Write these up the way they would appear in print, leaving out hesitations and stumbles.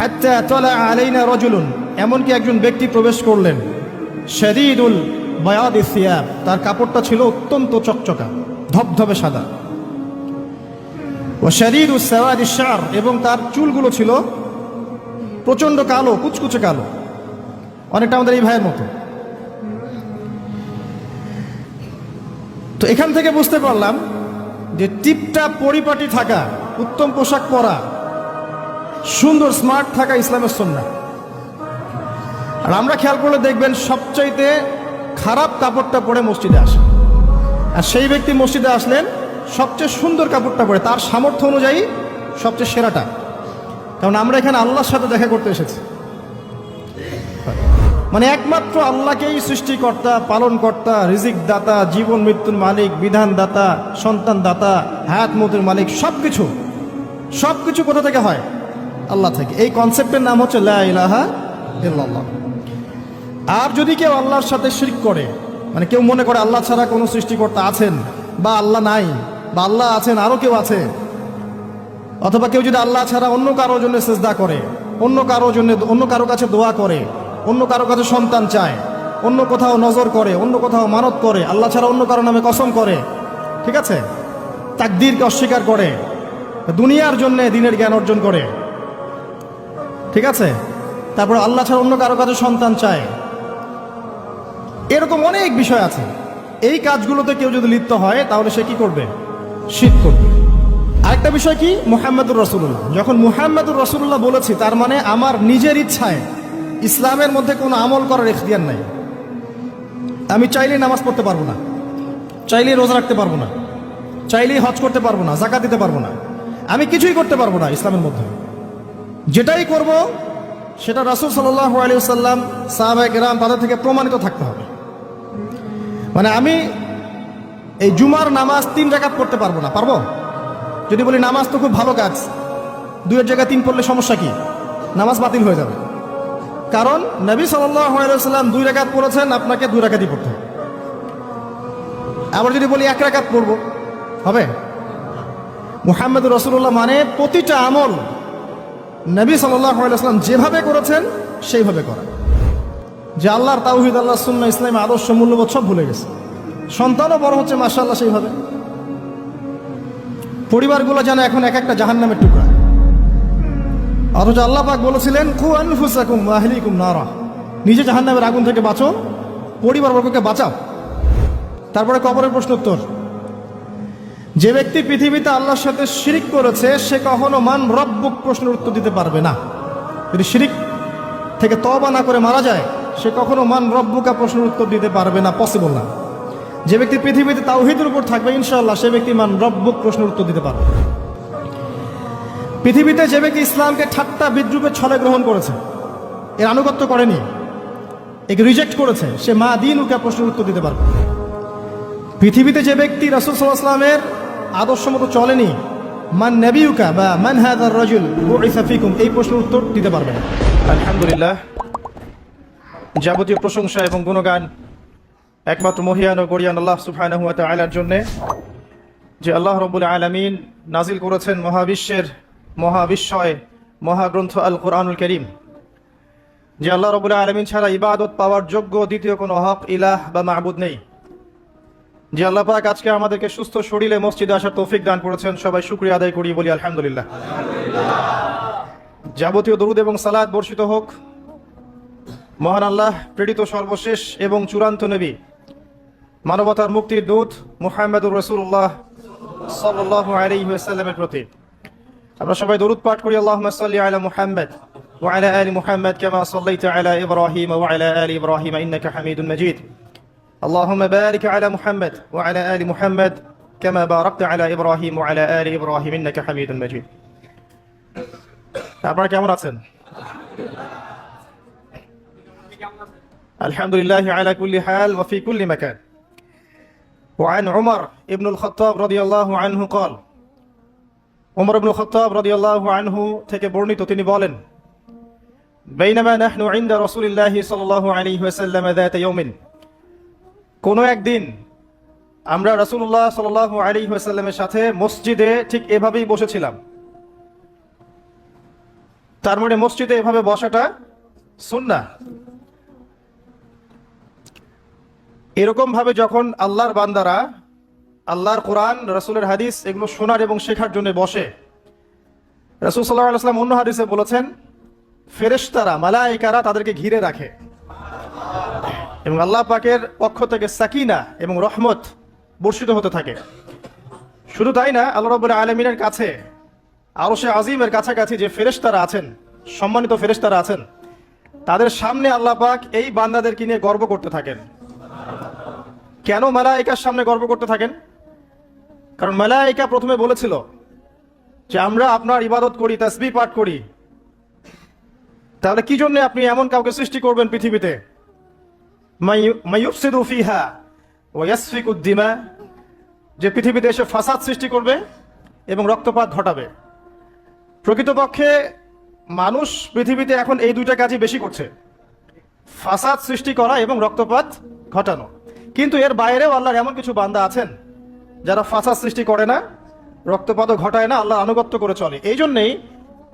হাত্তা তালা আলাইনা রাজুলুন, এমনকি একজন ব্যক্তি প্রবেশ করলেন, শাদীদুল বায়াদি সিয়াব, তার কাপড়টা ছিল অত্যন্ত চকচকা, ধবধবে সাদা, ওয়া শাদীদুস সাওয়াদিশ শা'r, এবং তার চুলগুলো ছিল প্রচন্ড কালো, কুচকুচে কালো, অনেকটা আমাদের এই ভাইয়ের মতো। তো এখান থেকে বুঝতে পারলাম যে টিপটাপ পরিপাটি থাকা, উত্তম পোশাক পরা, সুন্দর স্মার্ট থাকা ইসলামের সুন্নাহ। আর আমরা খেয়াল করলে দেখবেন সবচাইতে খারাপ কাপড়টা পরে মসজিদে আসে, আর সেই ব্যক্তি মসজিদে আসলেন সবচেয়ে সুন্দর কাপড়টা পরে, তার সামর্থ্য অনুযায়ী সবচেয়ে সেরাটা। কারণ আমরা এখানে আল্লাহর সাথে দেখা করতে এসেছি, মানে একমাত্র আল্লাহকেই সৃষ্টিকর্তা, পালনকর্তা, রিজিক দাতা, জীবন মৃত্যুর মালিক, বিধান দাতা, সন্তান দাতা, হায়াত মতের মালিক, সবকিছু কোথা থেকে হয়? আল্লাহ থেকে। এই কনসেপ্টের নাম হচ্ছে লা ইলাহা ইল্লাল্লাহ। আর যদি কেউ আল্লাহর সাথে শিরক করে, মানে কেউ মনে করে আল্লাহ ছাড়া কোনো সৃষ্টিকর্তা আছেন, বা আল্লাহ নাই, বা আল্লাহ আছেন আরো কেউ আছে, অথবা কেউ যদি আল্লাহ ছাড়া অন্য কারোর জন্য সিজদা করে, অন্য কারো কাছে দোয়া করে, অন্য কারো কাছে সন্তান চায়, অন্য কোথাও নজর করে, অন্য কোথাও মানত করে, আল্লাহ ছাড়া অন্য কারো নামে কসম করে, ঠিক আছে, তাকদীরকে অস্বীকার করে, দুনিয়ার জন্য দ্বীনের জ্ঞান অর্জন করে, ঠিক আছে, তারপর আল্লাহ ছাড়া অন্য কারো কাছে সন্তান চায়, এরকম অনেক বিষয় আছে। এই কাজগুলোতে কেউ যদি লিপ্ত হয় তাহলে সে কি করবে? শিরক করবে। আরেকটা বিষয় কি? মুহাম্মাদুর রাসূলুল্লাহ। যখন মুহাম্মাদুর রাসূলুল্লাহ বলেছি, তার মানে আমার নিজের ইচ্ছায় ইসলামের মধ্যে কোনো আমল করার ইখতিয়ার নাই। আমি চাইলেই নামাজ পড়তে পারবো না, চাইলেই রোজা রাখতে পারবো না, চাইলেই হজ করতে পারবো না, যাকাত দিতে পারবো না, আমি কিছুই করতে পারবো না ইসলামের মধ্যে। যেটাই করব সেটা রাসূল সাল্লাল্লাহু আলাইহি ওয়াসাল্লাম, সাহাবায়ে কেরাম, তাদের থেকে প্রমাণিত থাকতে হবে। মানে আমি এই জুমার নামাজ 3 রাকাত পড়তে পারবো না, পারবো? যদি বলি নামাজ তো খুব ভালো কাজ, 2-এর জায়গায় 3 পড়লে সমস্যা কি? নামাজ বাতিল হয়ে যাবে। কারণ নবী সাল্লাল্লাহু আলাইহি ওয়াসাল্লাম 2 রাকাত পড়েছেন, আপনাকে 2 রাকাতই পড়তে হবে। আবার যদি বলি 1 রাকাত পড়বো, হবে? মুহাম্মদুর রাসূলুল্লাহ মানে প্রতিটা আমল নবী সাল্লাল্লাহু আলাইহি ওয়াসাল্লাম যেভাবে করেছেন সেইভাবে করা। যে আল্লাহর তাওহীদ, আল্লাহর সুন্নাহ, ইসলামের আদর্শ, মূল্যবোধ সব ভুলে গেছে। সন্তানও বড় হচ্ছে মাশাআল্লাহ সেইভাবে। পরিবারগুলো যেন এখন এক একটা জাহান্নামের টুকরা। অথচ আল্লাহ পাক বলেছিলেন, কু আনফুসাকুম ওয়া আহলিকুম নারা, নিজে জাহান্নামের আগুন থেকে বাঁচো, পরিবারবর্গকে বাঁচাও। তারপরে কবরের প্রশ্ন উত্তর। যে ব্যক্তি পৃথিবীতে আল্লাহর সাথে শিরিক করেছে সে কখনো মান রব্বুক প্রশ্নের উত্তর দিতে পারবে না। যদি শিরিক থেকে তওবা না করে মারা যায়, সে কখনো মান রব্বুকা প্রশ্নের উত্তর দিতে পারবে না, পসিবল না। যে ব্যক্তি পৃথিবীতে তাওহীদের উপর থাকবে ইনশাআল্লাহ, সে ব্যক্তি মান রব্বুক প্রশ্নের উত্তর দিতে পারবে। পৃথিবীতে যে ব্যক্তি ইসলামকে ঠাট্টা বিদ্রুপের ছলে গ্রহণ করেছে, এর আনুগত্য করেনি, একে রিজেক্ট করেছে, সে মা দীনুকা প্রশ্নের উত্তর দিতে পারবে। পৃথিবীতে যে ব্যক্তি রাসূল সাল্লাল্লাহু আলাইহি ওয়াসাল্লামের আদর্শ মতো চলেনি, মান নাবিয়ুকা বা মান হাযার রাজুল বুইসা ফিকুম, এই প্রশ্নের উত্তর দিতে পারবে না। আলহামদুলিল্লাহ, যাবতীয় প্রশংসা এবং গুণগান একমাত্র মহিয়ান ও গরিয়ান আল্লাহ সুবহানাহু ওয়া তাআলার জন্য, যে আল্লাহ রাব্বুল আলামিন নাজিল করেছেন মহাবিশ্বয় মহাগ্রন্থ আল কোরআনুল কারীম। যে আল্লাহ রাব্বুল আলামিন ছাড়া ইবাদত পাওয়ার যোগ্য দ্বিতীয় কোনো হক ইলাহ বা মাবুদ নেই। যে আল্লাহ পাক আজকে আমাদেরকে সুস্থ শরীরে মসজিদে আসার তৌফিক দান করেছেন, সবাই শুকরিয়া আদায় করি, বলি আলহামদুলিল্লাহ। যাবতীয় দরুদ এবং সালাত বর্ষিত হোক মহান আল্লাহ প্রেরিত সর্বশেষ এবং চূড়ান্ত নবী, মানবতার মুক্তির দূত মুহাম্মদুর রাসূলুল্লাহ সাল্লাল্লাহু আলাইহি ওয়াসাল্লামের প্রতি। আমরা সবাই দরুদ পাঠ করি। আল্লাহুম্মা সাল্লি আলা মুহাম্মদ ওয়া আলা আলি মুহাম্মদ কামা সাল্লাইতা আলা ইব্রাহিম ওয়া আলা আলি ইব্রাহিম ইন্নাকা হামিদুম মাজিদ। আল্লাহুম্মা বারিক আলা মুহাম্মদ ওয়া আলা আলি মুহাম্মদ কামা বারাকতা আলা ইব্রাহিম ওয়া আলা আলি ইব্রাহিম ইন্নাকা হামিদুম মাজিদ। আপনারা কেমন আছেন? আলহামদুলিল্লাহ আলা কুল্লি হাল ওয়া ফি কুল্লি মাকান। وعن عمر ابن الخطاب رضي الله عنه قال, উমর ইবনে খাত্তাব রাদিয়াল্লাহু আনহু থেকে বর্ণিত, তিনি বলেন, বাইনামা নাহনু ইনদা রাসূলিল্লাহি সাল্লাল্লাহু আলাইহি ওয়াসাল্লাম যাতা ইয়াউমিন, কোন একদিন আমরা রাসূলুল্লাহ সাল্লাল্লাহু আলাইহি ওয়াসাল্লামের সাথে মসজিদে ঠিক এভাবেই বসেছিলাম। তার মানে মসজিদে এভাবে বসাটা সুন্নাহ। এরকম ভাবে যখন আল্লাহর বান্দারা আল্লাহর কোরআন, রাসূলের হাদিস এগুলো শোনার এবং শেখার জন্য বসে, রাসূল সাল্লাল্লাহু আলাইহি ওয়াসাল্লাম অন্য হাদিসে বলেছেন ফেরেশতারা, মালায়েকারা তাদেরকে ঘিরে রাখে এবং আল্লাহ পাকের পক্ষ থেকে সাকিনা এবং রহমত বর্ষিত হতে থাকে। শুধু তাই না, আল্লাহ রাব্বুল আলামিনের কাছে, আরশে আজিমের কাছাকাছি যে ফেরেশতারা আছেন, সম্মানিত ফেরেশতারা আছেন, তাদের সামনে আল্লাহ পাক এই বান্দাদেরকে নিয়ে গর্ব করতে থাকেন। কেন মালায়েকার সামনে গর্ব করতে থাকেন? কারণ মালায়েকা প্রথমে বলেছিল যে আমরা আপনার ইবাদত করি, তাসবিহ পাঠ করি, তাহলে কি জন্য আপনি এমন কাউকে সৃষ্টি করবেন পৃথিবীতে মাইয়ুফসিদু ফিহা ওয়া ইয়াসফিকুদ দিমা, যে পৃথিবীতে এসে ফাসাদ সৃষ্টি করবে এবং রক্তপাত ঘটাবে। প্রকৃতপক্ষে মানুষ পৃথিবীতে এখন এই দুইটা কাজই বেশি করছে, ফাসাদ সৃষ্টি করা এবং রক্তপাত ঘটানো। কিন্তু এর বাইরেও আল্লাহর এমন কিছু বান্দা আছেন যারা ফাসাদ সৃষ্টি করে না, রক্তপাতও ঘটায় না, আল্লাহর আনুগত্য করে চলে। এই জন্যেই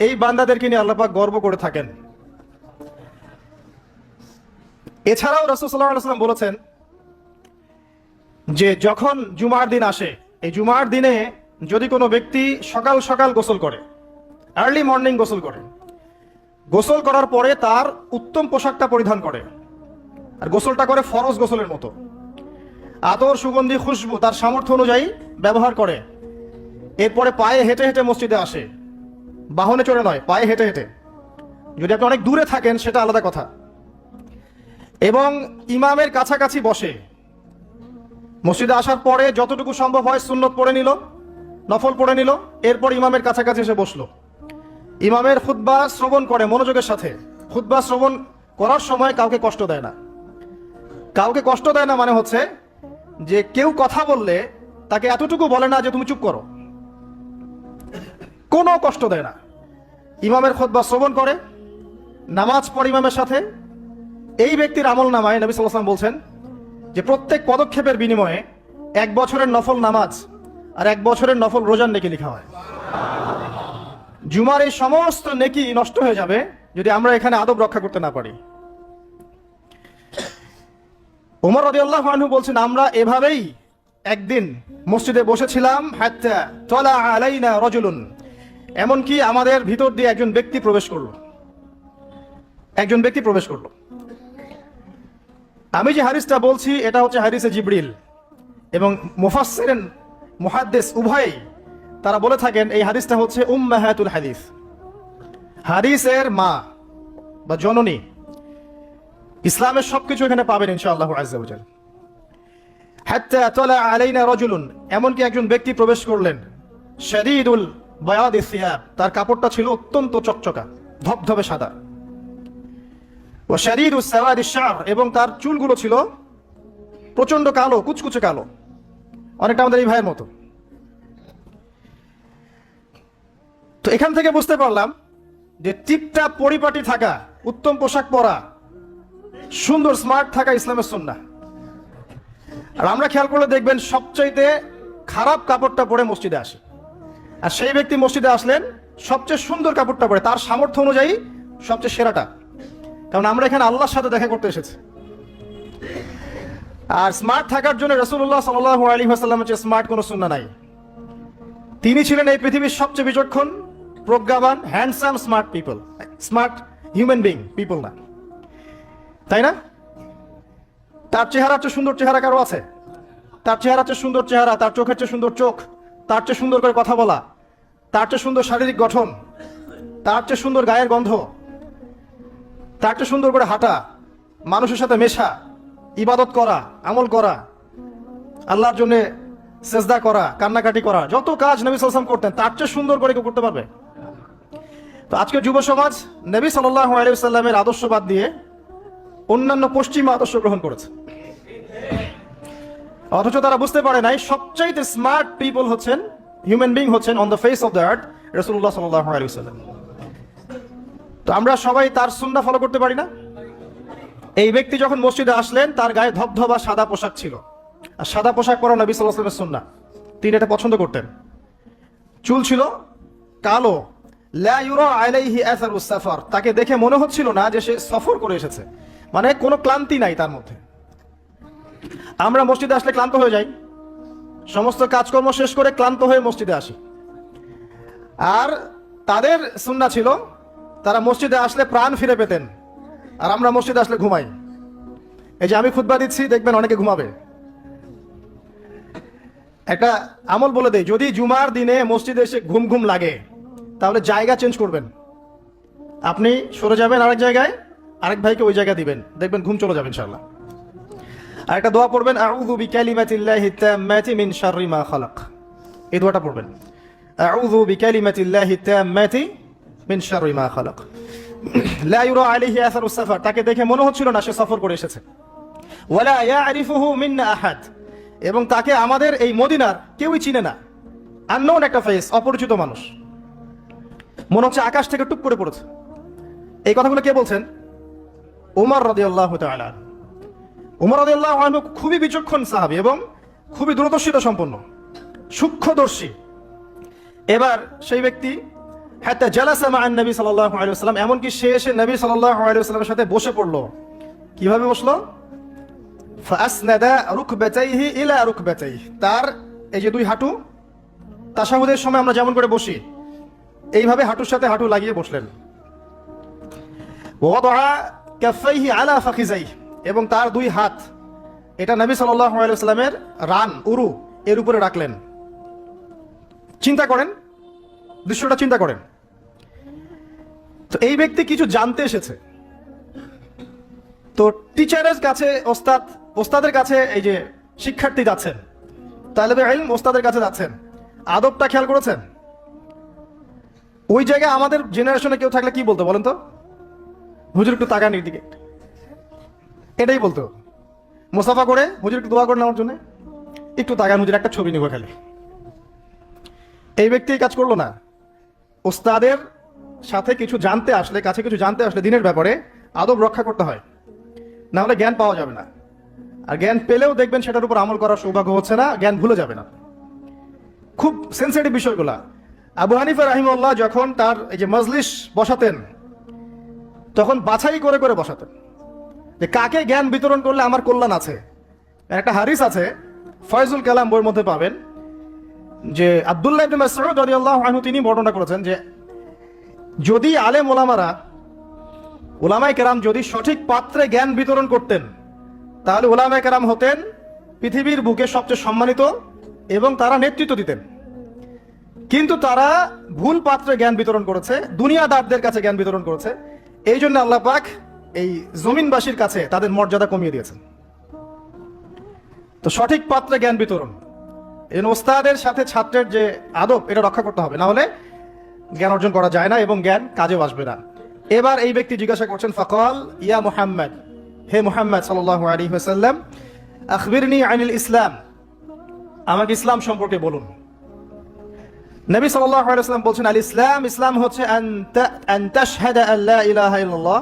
এই বান্দাদেরকে নিয়ে আল্লাহ পাক গর্ব করে থাকেন। এছাড়াও রাসূল সাল্লাল্লাহু আলাইহি ওয়াসাল্লাম বলেছেন যে যখন জুমার দিন আসে, এই জুমার দিনে যদি কোনো ব্যক্তি সকাল সকাল গোসল করে, আর্লি মর্নিং গোসল করে, গোসল করার পরে তার উত্তম পোশাকটা পরিধান করে, আর গোসলটা করে ফরজ গোসলের মতো, আতর, সুগন্ধি, খুশবু তার সামর্থ্য অনুযায়ী ব্যবহার করে, এরপরে পায়ে হেঁটে হেঁটে মসজিদে আসে, বাহনে চড়ে নয়, পায়ে হেঁটে হেঁটে। যদি আপনি অনেক দূরে থাকেন সেটা আলাদা কথা। এবং ইমামের কাছাকাছি বসে, মসজিদে আসার পরে যতটুকু সম্ভব হয় সুন্নত পড়ে নিল, নফল পড়ে নিল, এরপর ইমামের কাছাকাছি এসে বসলো, ইমামের খুতবা শ্রবণ করে মনোযোগের সাথে। খুতবা শ্রবণ করার সময় কাউকে কষ্ট দেয় না। কাউকে কষ্ট দেয় না মানে হচ্ছে যে কেউ কথা বললে তাকে এতটুকু বলে না যে তুমি চুপ করো, কোনো কষ্ট দেয় না। ইমামের খুতবা শ্রবণ করে, নামাজ পড়ে ইমামের সাথে। এই ব্যক্তির আমল নামায় নবী সাল্লাল্লাহু আলাইহি ওয়াসাল্লাম বলছেন যে প্রত্যেক পদক্ষেপের বিনিময়ে 1 বছরের নফল নামাজ আর 1 বছরের নফল রোজার নেকি লেখা হয়। জুমার এই সমস্ত নেকি নষ্ট হয়ে যাবে যদি আমরা এখানে আদব রক্ষা করতে না পারি। ওমর রাদিয়াল্লাহু আনহু বলছেন আমরা এভাবেই একদিন মসজিদে বসেছিলাম, হাত্তা তালা আলাইনা রাজুলুন, এমনকি আমাদের ভিতর দিয়ে একজন ব্যক্তি প্রবেশ করলো। একজন ব্যক্তি প্রবেশ করলো। আমি যে হাদিসটা বলছি এটা হচ্ছে হাদিসে জিবরিল, এবং মুফাসসিরিন, মুহাদ্দিস উভয়ই তারা বলে থাকেন এই হাদিসটা হচ্ছে উম্মাহাতুল হাদিস, হাদিসের মা বা জননী। ইসলামের সবকিছু এখানে পাবেন ইনশাআল্লাহ আযজা ওয়া জাল। হাত্তা তালা আলাইনা রাজুলুন, এমনকি একজন ব্যক্তি প্রবেশ করলেন, শাদীদুল বায়াদিস সিয়াব, তার কাপড়টা ছিল অত্যন্ত চকচকা, ধবধবে সাদা, ও শাদীদুস সাওয়াদিশ শা'r, এবং তার চুলগুলো ছিল প্রচন্ড কালো, কুচকুচে কালো, অনেকটা আমাদের এই ভাইয়ের মতো। তো এখান থেকে বুঝতে পারলাম যে টিপটাপ পরিপাটি থাকা, উত্তম পোশাক পরা, সুন্দর স্মার্ট থাকা ইসলামের সুন্নাহ। আর আমরা খেয়াল করলে দেখবেন সবচাইতে খারাপ কাপড়টা পরে মসজিদে আসে, আর সেই ব্যক্তি মসজিদে আসলেন সবচেয়ে সুন্দর কাপড়টা পরে, তার সামর্থ্য অনুযায়ী সবচেয়ে সেরাটা, কারণ আমরা এখানে আল্লাহর সাথে দেখা করতে এসেছি। আর স্মার্ট থাকার জন্য রাসূলুল্লাহ সাল্লাল্লাহু আলাইহি ওয়াসাল্লামের চেয়ে স্মার্ট কোনো সুন্নাহ নাই। তিনি ছিলেন এই পৃথিবীর সবচেয়ে বিচক্ষণ, প্রজ্ঞাবান, handsome, smart people, smart human being people না, তাই না? তার চেহারার চেয়ে সুন্দর চেহারা কারো আছে? তার চেহারার চেয়ে সুন্দর চেহারা, তার চোখের চেয়ে সুন্দর চোখ, তার চেয়ে সুন্দর করে কথা বলা, তার চেয়ে সুন্দর শারীরিক গঠন, তার চেয়ে সুন্দর গায়ের গন্ধ, তার চেয়ে সুন্দর করে হাঁটা, মানুষের সাথে মেশা, ইবাদত করা, আমল করা, আল্লাহর জন্য সেজদা করা, কান্নাকাটি করা, যত কাজ নবী সাল্লাল্লাহু আলাইহি ওয়াসাল্লাম করতেন তার চেয়ে সুন্দর করে কেউ করতে পারবে? তো আজকে যুব সমাজ নবী সাল্লাল্লাহু আলাইহি ওয়াসাল্লামের আদর্শ বাদ দিয়ে অন্যান্য পশ্চিমা আদর্শ গ্রহণ করেছে, অথচ তারা বুঝতে পারে নাই সবচাইতে স্মার্ট পিপল হচ্ছেন, হিউম্যান বিং হচ্ছেন on the face of the earth রাসূলুল্লাহ সাল্লাল্লাহু আলাইহি ওয়াসাল্লাম। তো আমরা সবাই তার সুন্নাহ ফলো করতে পারি না? এই ব্যক্তি যখন মসজিদে আসলেন তার গায়ে ধবধবা সাদা পোশাক ছিল, আর সাদা পোশাক পরা নবী সাল্লাল্লাহু আলাইহি ওয়াসাল্লামের সুন্নাহ, তিনি এটা পছন্দ করতেন। চুল ছিল কালো, লা ইউরা আলাইহি আসারুস সাফার, তাকে দেখে মনে হচ্ছিল না যে সে সফর করে এসেছে, মানে কোনো ক্লান্তি নাই তার মধ্যে। আমরা মসজিদে আসলে ক্লান্ত হয়ে যাই, সমস্ত কাজকর্ম শেষ করে ক্লান্ত হয়ে মসজিদে আসি। আর তাদের সুন্নাহ ছিল তারা মসজিদে আসলে প্রাণ ফিরে পেতেন, আর আমরা মসজিদে আসলে ঘুমাই। এই যে আমি খুতবা দিচ্ছি, দেখবেন অনেকে ঘুমাবে। একটা আমল বলে দেই, যদি জুমার দিনে মসজিদে এসে ঘুম ঘুম লাগে তাহলে জায়গা চেঞ্জ করবেন। আপনি সরে যাবেন আরেক জায়গায়, আরেক ভাইকে ওই জায়গা দিবেন, দেখবেন ঘুম চলে যাবে ইনশাআল্লাহ। আর একটা দোয়া পড়বেন, আউযু বিকালিমাতিল্লাহি তাম্মাতি মিন শাররি মা খালাক। এই দোয়াটা পড়বেন, আউযু বিকালিমাতিল্লাহি তাম্মাতি মিন শাররি মা খালাক। লা ইউরা আলাইহি আসারুস সাফার, তাকে দেখে মনে হচ্ছিল না সে সফর করে এসেছে। ওয়ালা ইয়ারিফুহু মিন্না আহাদ, এবং তাকে আমাদের এই মদিনার কেউই চিনে না। আননোন একটা ফেস, অপরিচিত মানুষ, মনে হচ্ছে আকাশ থেকে টুপ করে পড়েছে। এই কথাগুলো কে বলছেন? ওমর রাদিয়াল্লাহু তাআলা। ওমর রাদিয়াল্লাহু আনহু খুবই বিচক্ষণ সাহাবী এবং খুবই দূরদর্শিতা সম্পন্ন, সূক্ষ্মদর্শী। এবার সেই ব্যক্তি হাত্তা জালাসা মা'আন নবী সাল্লাল্লাহু আলাইহি ওয়াসাল্লাম, এমনকি সে এসে নবী সাল্লাল্লাহু আলাইহি ওয়াসাল্লামের সাথে বসে পড়লো। কিভাবে বসলো? ফাসনাদা রুকবাতাইহি ইলা রুকবাতাইহি, তার এই যে দুই হাঁটু তাশাহুদের সময় আমরা যেমন করে বসি, এইভাবে হাঁটুর সাথে হাঁটু লাগিয়ে বসলেন। ওয়াদাআ কাফাইহি আলা ফাখিজাইহি, এবং তার দুই হাত এটা নবী সাল্লাল্লাহু আলাইহি ওয়াসাল্লামের রান, উরু, এর উপরে রাখলেন। চিন্তা করেন, দৃশ্যটা চিন্তা করেন। তো এই ব্যক্তি কিছু জানতে এসেছে। তো টিচারের কাছে ওস্তাদের কাছে এই যে শিক্ষার্থী যাচ্ছেন, তালেবে ইলম ওস্তাদের কাছে যাচ্ছেন, আদবটা খেয়াল করেছেন? ওই জায়গায় আমাদের জেনারেশনে কেউ থাকলে কি বলতো বলেন তো? হুজুর একটু তাকান এই দিকে, এটাই বলতো। মুসাফা করে, হুজুর একটু দোয়া করেন আমার জন্য, একটু তাকান হুজুর, একটা ছবি নিব খালি। এই ব্যক্তি এই কাজ করলো না। ওস্তাদের সাথে কিছু জানতে আসলে, কাছে কিছু জানতে আসলে দিনের ব্যাপারে আদব রক্ষা করতে হয়, না হলে জ্ঞান পাওয়া যাবে না। আর জ্ঞান পেলেও দেখবেন সেটার উপর আমল করার সৌভাগ্য হচ্ছে না, জ্ঞান ভুলে যাবে না। খুব সেন্সিটিভ বিষয়গুলা। আবু হানিফা রাহিমাহুল্লাহ যখন তার এই যে মজলিস বসাতেন, তখন বাছাই করে করে বসাতেন যে কাকে জ্ঞান বিতরণ করলে আমার কল্যাণ আছে। একটা হাদিস আছে, ফয়জুল কালাম বইয়ের মধ্যে পাবেন, যে আব্দুল্লাহ ইবনে মাসউদ রাদিয়াল্লাহু আনহু তিনি বর্ণনা করেছেন যে যদি আলেম ওলামায়ে কেরাম যদি সঠিক পাত্রে জ্ঞান বিতরণ করতেন, তাহলে ওলামায়ে কেরাম হতেন পৃথিবীর বুকে সবচেয়ে সম্মানিত এবং তারা নেতৃত্ব দিতেন। কিন্তু তারা ভুল পাত্রে জ্ঞান বিতরণ করেছে, দুনিয়াদারদের কাছে জ্ঞান বিতরণ করেছে। এই জন্য আল্লাহ পাক এই জমিনবাসীর কাছে তাদের মর্যাদা কমিয়ে দিয়েছেন। তো সঠিক পাত্রে জ্ঞান বিতরণ, এই ওস্তাদের সাথে ছাত্রের যে আদব, এটা রক্ষা করতে হবে, না হলে জ্ঞান অর্জন করা যায় না এবং জ্ঞান কাজেও আসবে না। এবার এই ব্যক্তি জিজ্ঞাসা করছেন, ফাকাল ইয়া মুহাম্মদ, হে মুহাম্মদ সাল্লাল্লাহু আলাইহি ওয়াসাল্লাম, আখবিরনি আনিল ইসলাম, আমাকে ইসলাম সম্পর্কে বলুন। নবী সাল্লাল্লাহু আলাইহি ওয়াসাল্লাম বলছেন, আল ইসলাম, ইসলাম হচ্ছে আন তাশহাদা আল্লা ইলাহা ইল্লাল্লাহ,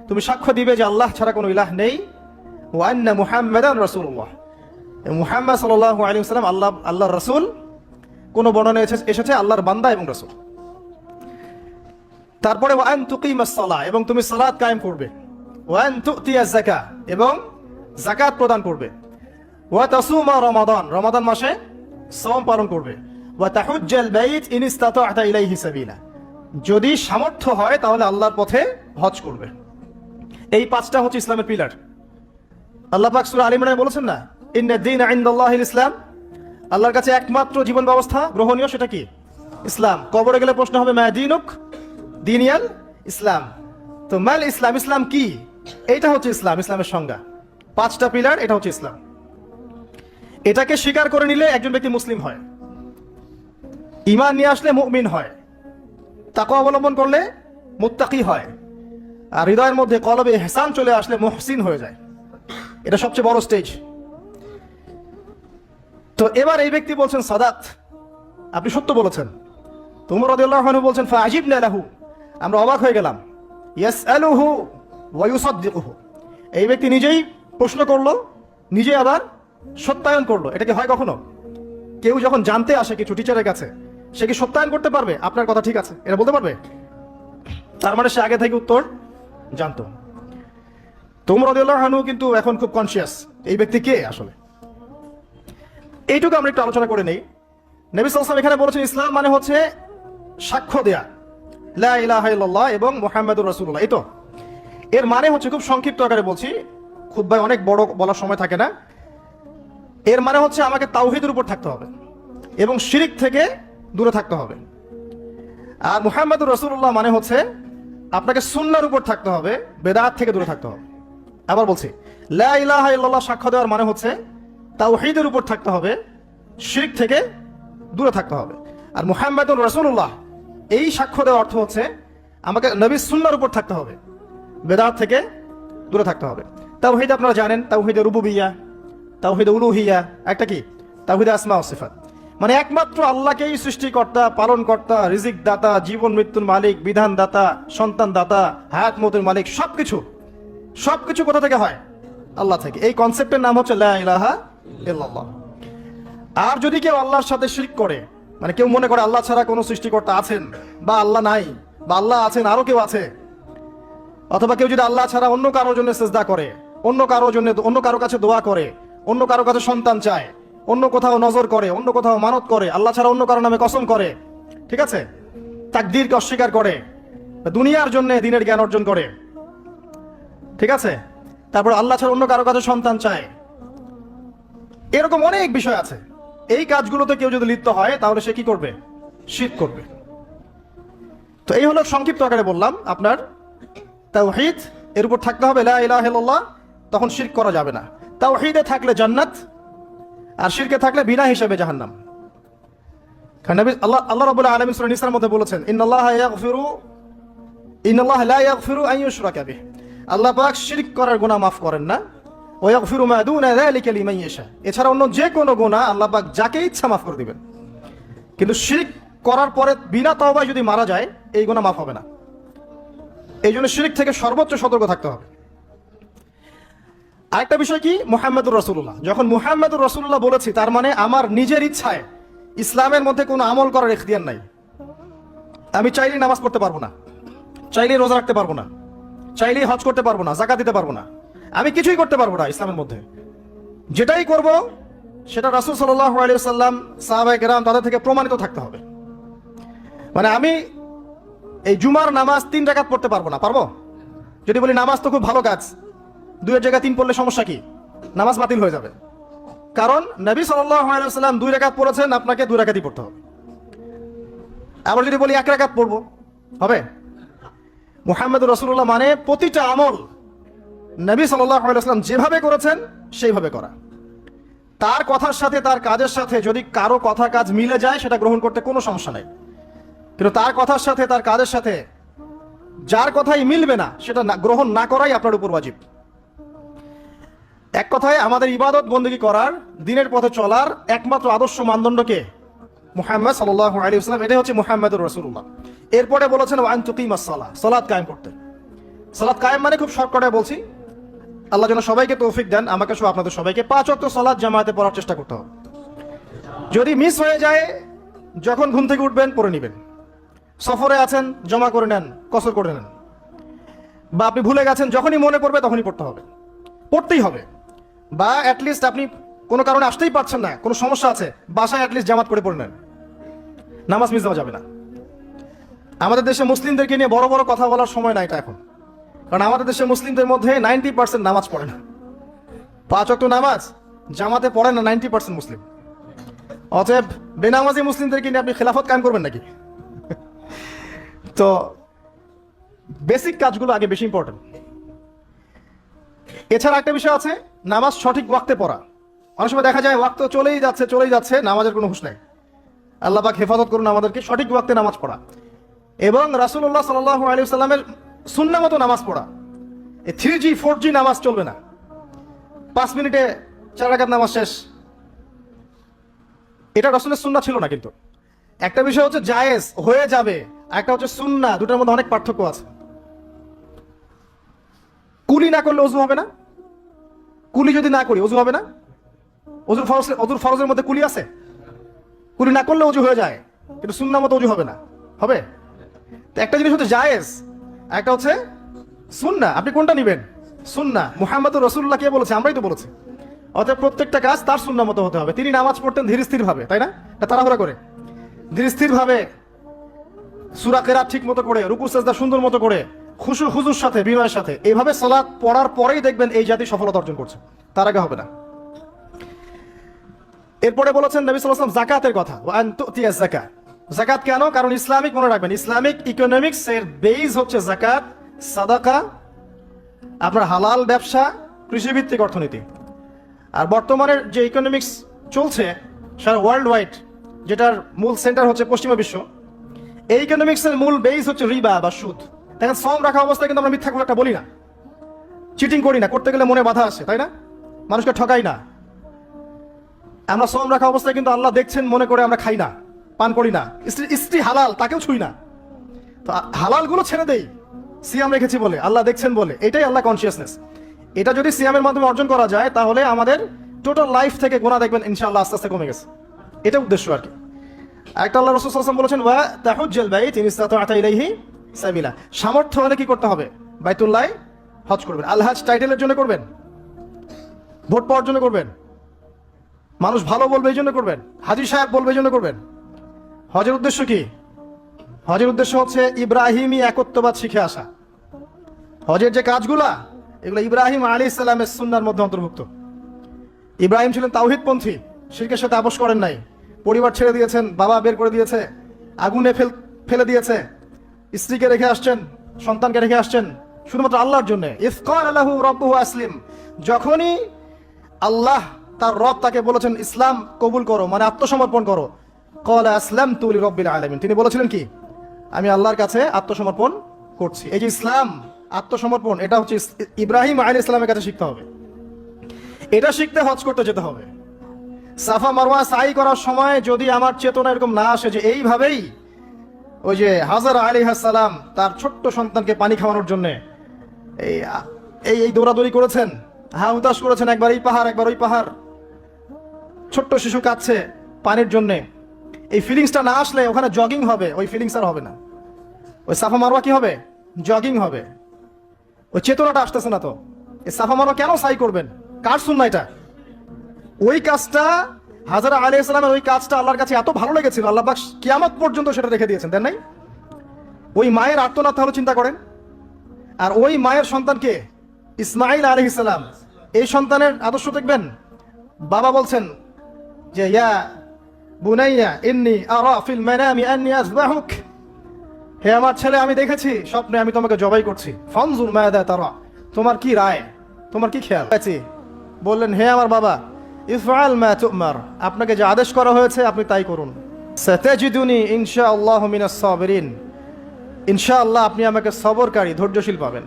তুমি সাক্ষ্য দিবে যে আল্লাহ ছাড়া কোনো ইলাহ নেই, ওয়া আন্না মুহাম্মাদান রাসূলুল্লাহ, মুহাম্মদ সাল্লাল্লাহু আলাইহি ওয়াসাল্লাম আল্লাহর রাসূল। কোন বর্ণনা এসেছে আল্লাহর বান্দা এবং রাসূল। তারপরে ওয়া আন তুকিমাস সালাহ, এবং তুমি সালাত কায়েম করবে, ওয়া আন তুতিয়াজ যাকাত, এবং যাকাত প্রদান করবে, ওয়া তাসুমা রমাদান, রমাদান মাসে সাওম পালন করবে, ওয়া তাহুজ্জাল বাইত ইন ইসতাতা'তা ইলাইহি সাবিলা, যদি সামর্থ্য হয় তাহলে আল্লাহর পথে হজ করবে। এই পাঁচটা হচ্ছে ইসলামের পিলার। আল্লাহ পাক সূরা আল ইমরানে বলেছেন না, ইন্নাদ দীনা ইনদাল্লাহিল ইসলাম, আল্লাহর কাছে একমাত্র জীবন ব্যবস্থা গ্রহণীয় সেটা কি? ইসলাম। কবরে গেলে প্রশ্ন হবে, মা দীনুক, দিনিয়াল ইসলাম। তো মাল ইসলাম, ইসলাম কি? এইটা হচ্ছে ইসলাম, ইসলামের সংজ্ঞা। পাঁচটা পিলার, এটা হচ্ছে ইসলাম। এটাকে স্বীকার করে নিলে একজন ব্যক্তি মুসলিম হয়, ঈমান নিয়ে আসলে মুমিন হয়, তাকওয়া অবলম্বন করলে মুত্তাকি হয়, আর হৃদয়ের মধ্যে কলবে ইহসান চলে আসলে মুহসিন হয়ে যায়। এটা সবচেয়ে বড় স্টেজ। তো এবার এই ব্যক্তি বলছেন, সাদাত, আপনি সত্য বলেছেন। তো ওমর রাদিয়াল্লাহু আনহু বলছেন, ফাআজিবনা লাহু, আমরা অবাক হয়ে গেলাম। ইয়াসআলুহু ওয়া ইউসাদ্দিকুহু, এই ব্যক্তি নিজেই প্রশ্ন করলো, নিজে আবার সত্যায়ন করলো। এটা কি হয় কখনো? কেউ যখন জানতে আসে কিছু টিচারের কাছে, সে কি সত্যায়ন করতে পারবে আপনার কথা ঠিক আছে এটা বলতে পারবে? তার মানে সে আগে থেকে উত্তর জানতো। তো ওমর রাদিয়াল্লাহু আনহু কিন্তু এখন খুব কনসিয়াস এই ব্যক্তি কে আসলে। এইটুকু আমরা একটু আলোচনা করে নেই। নবী সাল্লাল্লাহু আলাইহি ওয়াসাল্লাম এখানে বলেছেন ইসলাম মানে হচ্ছে সাক্ষ্য দেয়া লা ইলাহা ইল্লাল্লাহ এবং মুহাম্মাদুর রাসূলুল্লাহ। এই তো এর মানে হচ্ছে, খুব সংক্ষিপ্ত আকারে বলছি, খুতবায় অনেক বড় বলার সময় থাকে না। এর মানে হচ্ছে আমাকে তাওহীদের উপর থাকতে হবে এবং শিরক থেকে দূরে থাকতে হবে। আর মুহাম্মাদুর রাসূলুল্লাহ মানে হচ্ছে আপনাকে সুন্নাহর উপর থাকতে হবে, বেদাত থেকে দূরে থাকতে হবে। আবার বলছি, লা ইলাহা ইল্লাল্লাহ সাক্ষ্য দেওয়ার মানে হচ্ছে তাওহীদের উপর থাকতে হবে, শিরক থেকে দূরে থাকতে হবে। আর মুহাম্মাদুর রাসূলুল্লাহ এই সাক্ষ্য দেওয়ার অর্থ হচ্ছে আমাকে নবীর সুন্নাহর উপর থাকতে হবে, বেদাত থেকে দূরে থাকতে হবে। তাওহীদ আপনারা জানেন, তাওহীদে রুবুবিয়্যাহ, তাওহীদে উলুহিয়্যাহ, একটা কি তাওহীদে আসমা ও সিফাত, মানে একমাত্র আল্লাহকেই সৃষ্টিকর্তা, পালনকর্তা, রিজিক দাতা, জীবন মৃত্যুর মালিক, বিধান দাতা, সন্তান দাতা, হায়াত মউতের মালিক, সবকিছু কোথা থেকে হয়? আল্লাহ থেকে। এই কনসেপ্টের নাম হচ্ছে লা ইলাহা ইল্লাল্লাহ। আর যদি কেউ আল্লাহর সাথে শিরক করে, মানে কেউ মনে করে আল্লাহ ছাড়া কোনো সৃষ্টিকর্তা আছেন বা আল্লাহ নাই, বা আল্লাহ আছেন আরো কেউ আছে, অথবা কেউ যদি আল্লাহ ছাড়া অন্য কারোর জন্য সিজদা করে, অন্য কারো কাছে দোয়া করে, অন্য কারো কাছে সন্তান চায়, অন্য কোথাও নজর করে, অন্য কোথাও মানত করে, আল্লাহ ছাড়া অন্য কারো নামে কসম করে, ঠিক আছে, তাকদীরকে অস্বীকার করে, দুনিয়ার জন্য দিনের জ্ঞান অর্জন করে, ঠিক আছে, তারপর আল্লাহ ছাড়া অন্য কারো কাছে সন্তান চায়, এরকম অনেক বিষয় আছে। এই কাজগুলোতে কেউ যদি লিপ্ত হয় তাহলে সে কি করবে? শিরক করবে। তো এই হলো সংক্ষিপ্ত আকারে বললাম আপনার তাওহীদ এর উপর থাকতে হবে, লা ইলাহা ইল্লাল্লাহ, তখন শিরক করা যাবে না। তাওহীদে থাকলে জান্নাত, আর শিরকে থাকলে বিনা হিসাবে জাহান্নাম। কারণ নবী আল্লাহ রাব্বুল আলামিন সূরা নিসার মধ্যে বলেছেন, ইন্নাল্লাহা লা ইয়াগফিরু আন ইউশরাকা বিহি, আল্লাহ পাক শিরক করার গুনাহ মাফ করেন না, ওয়া ইয়াগফিরু মা দুনা যালিকা লিমান ইয়াশা, এছাড়া অন্য যে কোনো গুনাহ আল্লাহ পাক যাকে ইচ্ছা মাফ করে দিবেন। কিন্তু শিরক করার পরে বিনা তওবায় যদি মারা যায় এই গুনাহ মাফ হবে না। এই জন্য শিরক থেকে সর্বোচ্চ সতর্ক থাকতে হবে। আরেকটা বিষয় কি, মুহাম্মাদুর রাসূলুল্লাহ। যখন মুহাম্মাদুর রাসূলুল্লাহ বলেছি তার মানে আমার নিজের ইচ্ছায় ইসলামের মধ্যে কোনো আমল করার ইখতিয়ার নাই। আমি চাইলেই নামাজ পড়তে পারবো না, চাইলেই রোজা রাখতে পারবো না, চাইলেই হজ করতে পারবো না, যাকাত দিতে পারবো না, আমি কিছুই করতে পারবো না ইসলামের মধ্যে। যেটাই করব সেটা রাসূল সাল্লাল্লাহু আলাইহি ওয়াসাল্লাম, সাহাবায়ে কেরাম তাদের থেকে প্রমাণিত থাকতে হবে। মানে আমি এই জুমার নামাজ 3 রাকাত পড়তে পারবো না, পারবো? যদি বলি নামাজ তো খুব ভালো কাজ, 2 জায়গায় 3 পড়লে সমস্যা কি? নামাজ বাতিল হয়ে যাবে। কারণ নবী সাল্লাল্লাহু আলাইহি ওয়াসাল্লাম 2 রাকাত পড়েছেন, আপনাকে 2 রাকাতই পড়তে হবে। আবার যদি বলি 1 রাকাত পড়বো, হবে? মুহাম্মাদুর রাসূলুল্লাহ মানে প্রতিটা আমল নবী সাল্লাল্লাহু আলাইহি ওয়াসাল্লাম যেভাবে করেছেন সেইভাবে করা। তার কথার সাথে তার কাজের সাথে যদি কারো কথা কাজ মিলে যায় সেটা গ্রহণ করতে কোনো সমস্যা নাই, কিন্তু তার কথার সাথে তার কাজের সাথে যার কথাই মিলবে না সেটা গ্রহণ না করাই আপনার উপর ওয়াজিব। এক কথায় আমাদের ইবাদত বন্দেগী করার, দিনের পথে চলার একমাত্র আদর্শ মানদণ্ডকে মুহাম্মদ সাল্লাল্লাহু আলাইহি ওয়াসাল্লাম, এটাই হচ্ছে মুহাম্মাদুর রাসূলুল্লাহ। এরপরে বলেছেন ওয়া আন তুকিমাস সালাহ, সালাত কায়েম করতে। সালাত কায়েম মানে খুব শর্টকাটে বলছি, আল্লাহ যেন সবাইকে তৌফিক দেন, আমাকে সহ আপনাদের সবাইকে 5 ওয়াক্ত সালাত জামাতে পড়ার চেষ্টা করতে হবে। যদি মিস হয়ে যায়, যখন ঘুম থেকে উঠবেন পড়ে নেবেন, সফরে আছেন জমা করে নেন, কসর করে নেন, বা আপনি ভুলে গেছেন যখনই মনে পড়বে তখনই পড়তে হবে, পড়তেই হবে। বা অ্যাটলিস্ট আপনি কোনো কারণে আসতেই পারছেন না, কোনো সমস্যা আছে, বাসায় অ্যাটলিস্ট জামাত করে পড়ে নেন, নামাজ মিস দেওয়া যাবে না। আমাদের দেশে মুসলিমদেরকে নিয়ে বড় বড় কথা বলার সময় না এটা এখন, কারণ আমাদের দেশে মুসলিমদের মধ্যে 90% নামাজ পড়ে না, 5 ওয়াক্ত নামাজ জামাতে পড়ে না 90% মুসলিম। অতএব বেনামাজি মুসলিমদেরকে নিয়ে আপনি খেলাফত কায়েম করবেন নাকি? তো বেসিক কাজগুলো আগে বেশি ইম্পর্টেন্ট। এছাড়া একটা বিষয় আছে, নামাজ সঠিক ওয়াক্তে পড়া। অনেক সময় দেখা যায় ওয়াক্ত চলেই যাচ্ছে, নামাজের কোনো হুঁশ নাই। আল্লাহ পাক হেফাজত করুন আমাদেরকে, সঠিক ওয়াক্তে নামাজ পড়া এবং রাসূলুল্লাহ সাল্লাল্লাহু আলাইহি ওয়াসাল্লামের সুন্নাহ মতো নামাজ পড়া। এই 3G 4G নামাজ চলবে না, 5 মিনিটে 4 রাকাত নামাজ শেষ, এটা রাসূলের সুন্নাহ ছিল না। কিন্তু একটা বিষয় হচ্ছে জায়েজ হয়ে যাবে, একটা হচ্ছে সুন্নাহ, দুটার মধ্যে অনেক পার্থক্য আছে। কুলি না করলে ওযু হবে না, কুলি যদি না করি ওযু হবে না। ওযুর ফরজের মধ্যে কুলি আছে, কুলি না করলে ওযু হয়ে যায়, কিন্তু সুন্নাহ মতো অজু হবে না, হবে? তো একটা জিনিস হচ্ছে জায়েজ, একটা হচ্ছে সুন্নাহ। আপনি কোনটা নেবেন? সুন্নাহ। মুহাম্মদুর রাসূলুল্লাহ কে বলেছে? আমরাই তো বলেছি। অতএব প্রত্যেকটা কাজ তার সুন্নাহ মতো হতে হবে। তিনি নামাজ পড়তেন ধীর স্থির ভাবে, তাই না? এটা তাড়াহুড়া করে ধীর স্থির ভাবে, সূরা কিরাত ঠিক মতো করে, রুকু সিজদা সুন্দর মতো করে, খুশু হুজুর সাথে, বিনয়ের সাথে। এইভাবে সালাত পড়ার পরেই দেখবেন এই জাতি সফলতা অর্জন করছে, তার আগে হবে না। এরপরে বলেছেন নবী সাল্লাল্লাহু আলাইহি ওয়াসাল্লাম জাকাতের কথা, ওয়া আন তুতিয়া যাকাত। যাকাত কেন? কারণ ইসলামিক, মনে রাখবেন, ইসলামিক ইকোনমিক্স এর বেস হচ্ছে যাকাত, সাদাকা, আপনার হালাল ব্যবসা, কৃষিভিত্তিক অর্থনীতি। আর বর্তমানের যে ইকোনমিক্স চলছে সারা ওয়ার্ল্ড ওয়াইড, যেটার মূল সেন্টার হচ্ছে পশ্চিমা বিশ্ব, এই ইকোনমিক্সের মূল বেস হচ্ছে রিবা বা সুদ। দেখেন, শ্রম রাখা অবস্থায় কিন্তু আমরা মিথ্যা কথা একটা বলি না, চিটিং করি না, করতে গেলে মনে বাধা আসে, তাই না? মানুষকে ঠকাই না। আমরা শ্রম রাখা অবস্থায় কিন্তু আল্লাহ দেখছেন মনে করে আমরা খাই না, পান করি না। স্ত্রী হালাল, তাকেও ছুই না। তো হালালগুলো ছেড়ে দেই সিয়াম রেখেছি বলে, আল্লাহ দেখছেন বলে। এটাই আল্লাহ কনসিয়াসনেস। এটা যদি সিয়ামের মাধ্যমে অর্জন করা যায়, তাহলে আমাদের টোটাল লাইফ থেকে গুনাহ দেখবেন ইনশাআল্লাহ আস্তে আস্তে কমে গেছে। এটা উদ্দেশ্য আর কি। একটা আল্লাহ রাসূল সাল্লাল্লাহু আলাইহি ওয়াসাল্লাম বলেছেন, ওয়া তাহুজ্জুল বাইত ইন ইসতাতা'তা ইলাইহি সাবিলা। সামর্থ্য হলে কি করতে হবে? বাইতুল্লাহ হজ করবেন। আল হজ টাইটেলের জন্য করবেন? ভোট পাওয়ার জন্য করবেন? মানুষ ভালো বলবে এই জন্য করবেন? হাজী সাহেব বলবে এই জন্য করবেন? হজের উদ্দেশ্য কি? হজের উদ্দেশ্য হচ্ছে ইব্রাহিমী একত্ববাদ শিখে আসা। হজের যে কাজগুলা, এগুলো ইব্রাহিম আলাইহিস সালামের সুন্নাহর মধ্যে অন্তর্ভুক্ত। ইব্রাহিম ছিলেন তাওহীদপন্থী, শিরকের সাথে আপোষ করেন নাই। পরিবার ছেড়ে দিয়েছেন, বাবা বের করে দিয়েছে, আগুনে ফেলে দিয়েছে, স্ত্রীকে রেখে আসছেন, সন্তানকে রেখে আসছেন শুধুমাত্র আল্লাহর জন্য। ইয ক্বালা লাহু রাব্বুহু আসলিম, যখনই আল্লাহ তার রব তাকে বলেছেন ইসলাম কবুল করো, মানে আত্মসমর্পণ করো, ক্বালা আসলামতু লিরাব্বিল আলামিন, তিনি বলেছিলেন কি? আমি আল্লাহর কাছে আত্মসমর্পণ করছি। এই যে ইসলাম, আত্মসমর্পণ, এটা হচ্ছে ইব্রাহিম আলাইহিস সালামের কাছে শিখতে হবে। এটা শিখতে হজ করতে যেতে হবে। সাফা মারওয়া সাই করার সময় যদি আমার চেতনা এরকম না আসে যে এইভাবেই ওই যে হাজারা আলাইহিস সালাম তার ছোট্ট সন্তানকে পানি খাওয়ানোর জন্য এই দৌড়াদৌড়ি করেছেন, হা হুতাশ করেছেন, একবার এই পাহাড় একবার ওই পাহাড়, ছোট্ট শিশু কাঁদছে পানির জন্য, এই ফিলিংসটা না আসলে ওখানে জগিং হবে, ওই ফিলিংস আর হবে না। ওই সাফা মারওয়া কি হবে? জগিং হবে। ওই চেতনাটা আসতেছে না। তো এই সাফা মারওয়া কেন সাই করবেন? কার সুন্নাহ এটা? ওই কাজটা হাজরা আলাইহিস সালামের, ওই কাজটা আল্লাহর কাছে এত ভালো লেগেছিল, আল্লাহ পাক কিয়ামত পর্যন্ত সেটা রেখে দিয়েছেন, দেন নাই? ওই মায়ের আর্তনাদ তাহলে চিন্তা করেন। আর ওই মায়ের সন্তানকে ইসমাঈল আলাইহিস সালাম, এই সন্তানের আদর্শ দেখবেন। বাবা বলছেন যে ইয়া বুনাইয়া ইন্নী আরা ফিল মানামি আন্নী আযবাহুক, হে আমার ছেলে, আমি দেখেছি স্বপ্নে আমি তোমাকে জবাই করছি। ফানজুর মাযা তারা, তোমার কি রায়, তোমার কি খেয়াল আছে? বললেন, হে আমার বাবা, ইফআল মা তুমার, আপনাকে যে আদেশ করা হয়েছে আপনি তাই করুন। সাতাজিদুনি ইনশাআল্লাহু মিনাস সাবিরিন, ইনশাআল্লাহ আপনি আমাকে সবরকারী, ধৈর্যশীল পাবেন।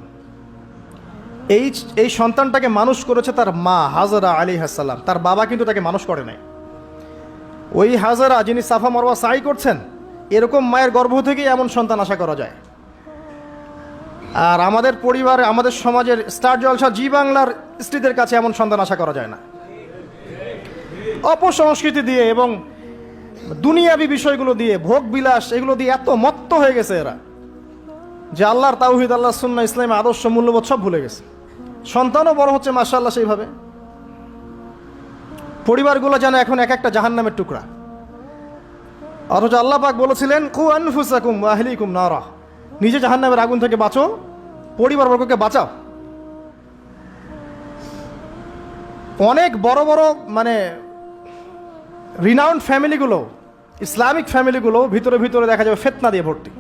এই সন্তানটাকে মানুষ করেছে তার মা হাজরা আলাইহিস সালাম, তার বাবা কিন্তু তাকে মানুষ করে নাই। ওই হাজরা যিনি সাফা মারওয়া সাই করছেন, এরকম মায়ের গর্ভ থেকেই এমন সন্তান আশা করা যায়। আর আমাদের পরিবারে, আমাদের সমাজের স্টার জলসা জি বাংলার স্ত্রীদের কাছে এমন সন্তান আশা করা যায় না। অপসংস্কৃতি দিয়ে এবং দুনিয়াবি বিষয়গুলো দিয়ে, ভোগ বিলাস, এগুলো দিয়ে এত মত্ত হয়ে গেছে এরা যে আল্লাহর তাওহীদ, আল্লাহর সুন্নাহ, ইসলামের আদর্শ, মূল্যবোধ সব ভুলে গেছে। সন্তানও বড় হচ্ছে মাশাআল্লাহ সেইভাবে। পরিবারগুলো যেন এখন এক একটা জাহান্নামের টুকরা। অথচ আল্লাহ পাক বলেছিলেন, কু আনফুসাকুম ওয়া আহলিকুম নারা, নিজে জাহান্নামের আগুন থেকে বাঁচো, পরিবারবর্গকে বাঁচাও। অনেক বড় বড় মানে রিনাউন্ড ফ্যামিলিগুলো, ইসলামিক ফ্যামিলিগুলো ভিতরে ভিতরে দেখা যাবে ফিতনা দিয়ে ভর্তি।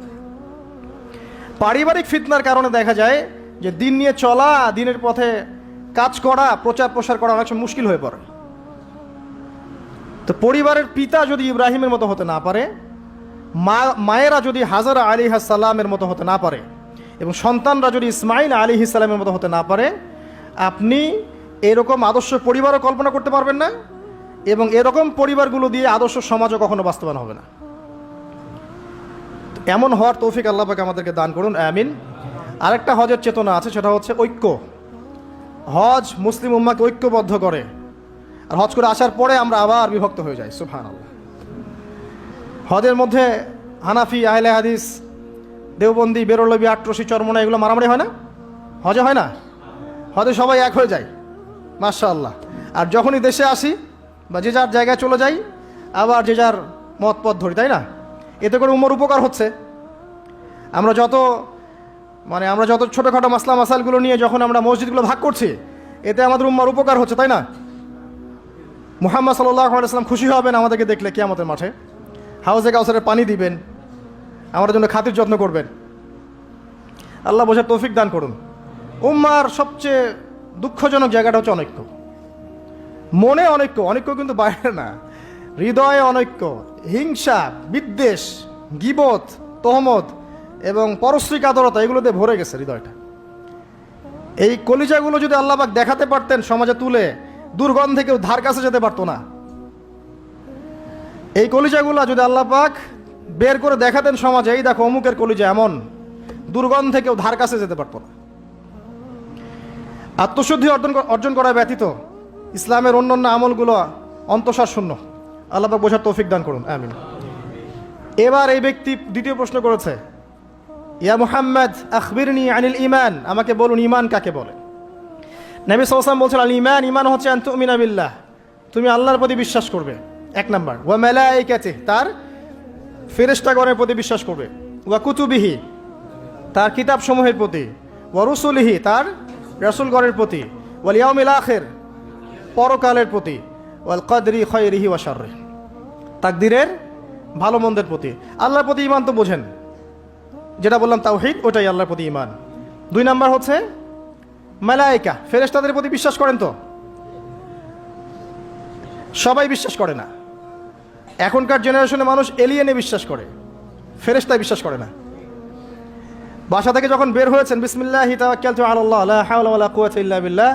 পারিবারিক ফিতনার কারণে দেখা যায় যে দিন নিয়ে চলা, দিনের পথে কাজ করা, প্রচার প্রসার করা অনেক সময় মুশকিল হয়ে পড়ে। তো পরিবারের পিতা যদি ইব্রাহিমের মতো হতে না পারে, মায়েরা যদি হাজরা আলাইহিস সালামের মতো হতে না পারে, এবং সন্তানরা যদি ইসমাঈল আলাইহিস সালামের মতো হতে না পারে, আপনি এরকম আদর্শ পরিবারও কল্পনা করতে পারবেন না, এবং এরকম পরিবারগুলো দিয়ে আদর্শ সমাজও কখনো বাস্তবায়ন হবে না। এমন হওয়ার তৌফিক আল্লাহ পাক আমাদেরকে দান করুন, আমিন। আরেকটা হজের চেতনা আছে, সেটা হচ্ছে ঐক্য। হজ মুসলিম উম্মাহকে ঐক্যবদ্ধ করে। আর হজ করে আসার পরে আমরা আবার বিভক্ত হয়ে যাই, সুবহানাল্লাহ। হজের মধ্যে হানাফি, আহলে হাদিস, দেওবন্দি, বেরলবি, আটরশি, চরমনা এগুলো মারামারি হয় না? হজে হয় না? হজে সবাই এক হয়ে যায়, মাশাআল্লাহ। আর যখনই দেশে আসি বা যে যার জায়গায় চলে যাই, আবার যে যার মত পথ ধরি, তাই না? এতে করে উম্মার উপকার হচ্ছে। আমরা যত ছোটোখাটো মাসলা মাসালগুলো নিয়ে যখন আমরা মসজিদগুলো ভাগ করছি, এতে আমাদের উম্মার উপকার হচ্ছে, তাই না? মুহাম্মদ সাল্লাল্লাহু আলাইহি ওয়াসাল্লাম খুশি হবেন আমাদেরকে দেখলে কিয়ামতের মাঠে, হাউজে কাউসারের পানি দিবেন, আমাদের জন্য খাতির যত্ন করবেন। আল্লাহ বোঝার তৌফিক দান করুন। উম্মার সবচেয়ে দুঃখজনক জায়গাটা হচ্ছে অনৈক্য। মনে অনৈক্য কিন্তু বাইরে না, হৃদয়ে অনৈক্য, হিংসা, বিদ্বেষ, গীবত, তহমত এবং পরশ্রী কাতরতা এগুলোতে ভরে গেছে হৃদয়টা। এই কলিজাগুলো যদি আল্লাহ পাক দেখাতে পারতেন সমাজে তুলে, দুর্গন্ধে কেউ ধার কাছে যেতে পারতো না। এই কলিজাগুলো যদি আল্লাহ পাক বের করে দেখাতেন সমাজে, এই দেখো অমুকের কলিজা এমন, দুর্গন্ধে কেউ ধার কাছে যেতে পারতো না। আত্মশুদ্ধি অর্জন করা ব্যতীত ইসলামের অন্যান্য আমলগুলো অন্তঃসার শূন্য। আল্লাহ পাক বোঝার তৌফিক দান করুন, আমিন। এবার এই ব্যক্তি দ্বিতীয় প্রশ্ন করেছে, ইয়া মুহাম্মদ আখবিরনি আনিল ঈমান, আমাকে বলুন ঈমান কাকে বলে? নবী সাল্লাল্লাহু আলাইহি ওয়াসাল্লাম বলছেন, আল ঈমান হচ্ছে আন তুমিনা বিল্লাহ, তুমি আল্লাহর প্রতি বিশ্বাস করবে, এক নাম্বার। ওয়া মালাইকাতিহি, তার ফেরেশতাগণের প্রতি বিশ্বাস করবে। ওয়া কুতুবিহি, তার কিতাবসমূহের প্রতি। ওয়া রুসুলিহি, তার রাসূলগণের প্রতি। ওয়াল ইয়াউমিল আখির, পরকালের প্রতি। ওয়াল কদরি খায়রিহি ওয়া শাররিহি, তাকদীরের ভালো মন্দের প্রতি। আল্লাহর প্রতি ঈমান তো বোঝেন, যেটা বললাম তাওহীদ, ওটাই আল্লাহর প্রতি ঈমান। দুই নাম্বার হচ্ছে মালায়েকা, ফেরেশতাদের প্রতি বিশ্বাস করেন তো? সবাই বিশ্বাস করে না। এখনকার জেনারেশনে মানুষ এলিয়েনে বিশ্বাস করে, ফেরেশতায় বিশ্বাস করে না। বাসা থেকে যখন বের হয়েছেন, বিসমিল্লাহি তাওয়াক্কালতু আলাল্লাহ লা হাওলা ওয়ালা কুওয়াতা ইল্লা বিল্লাহ,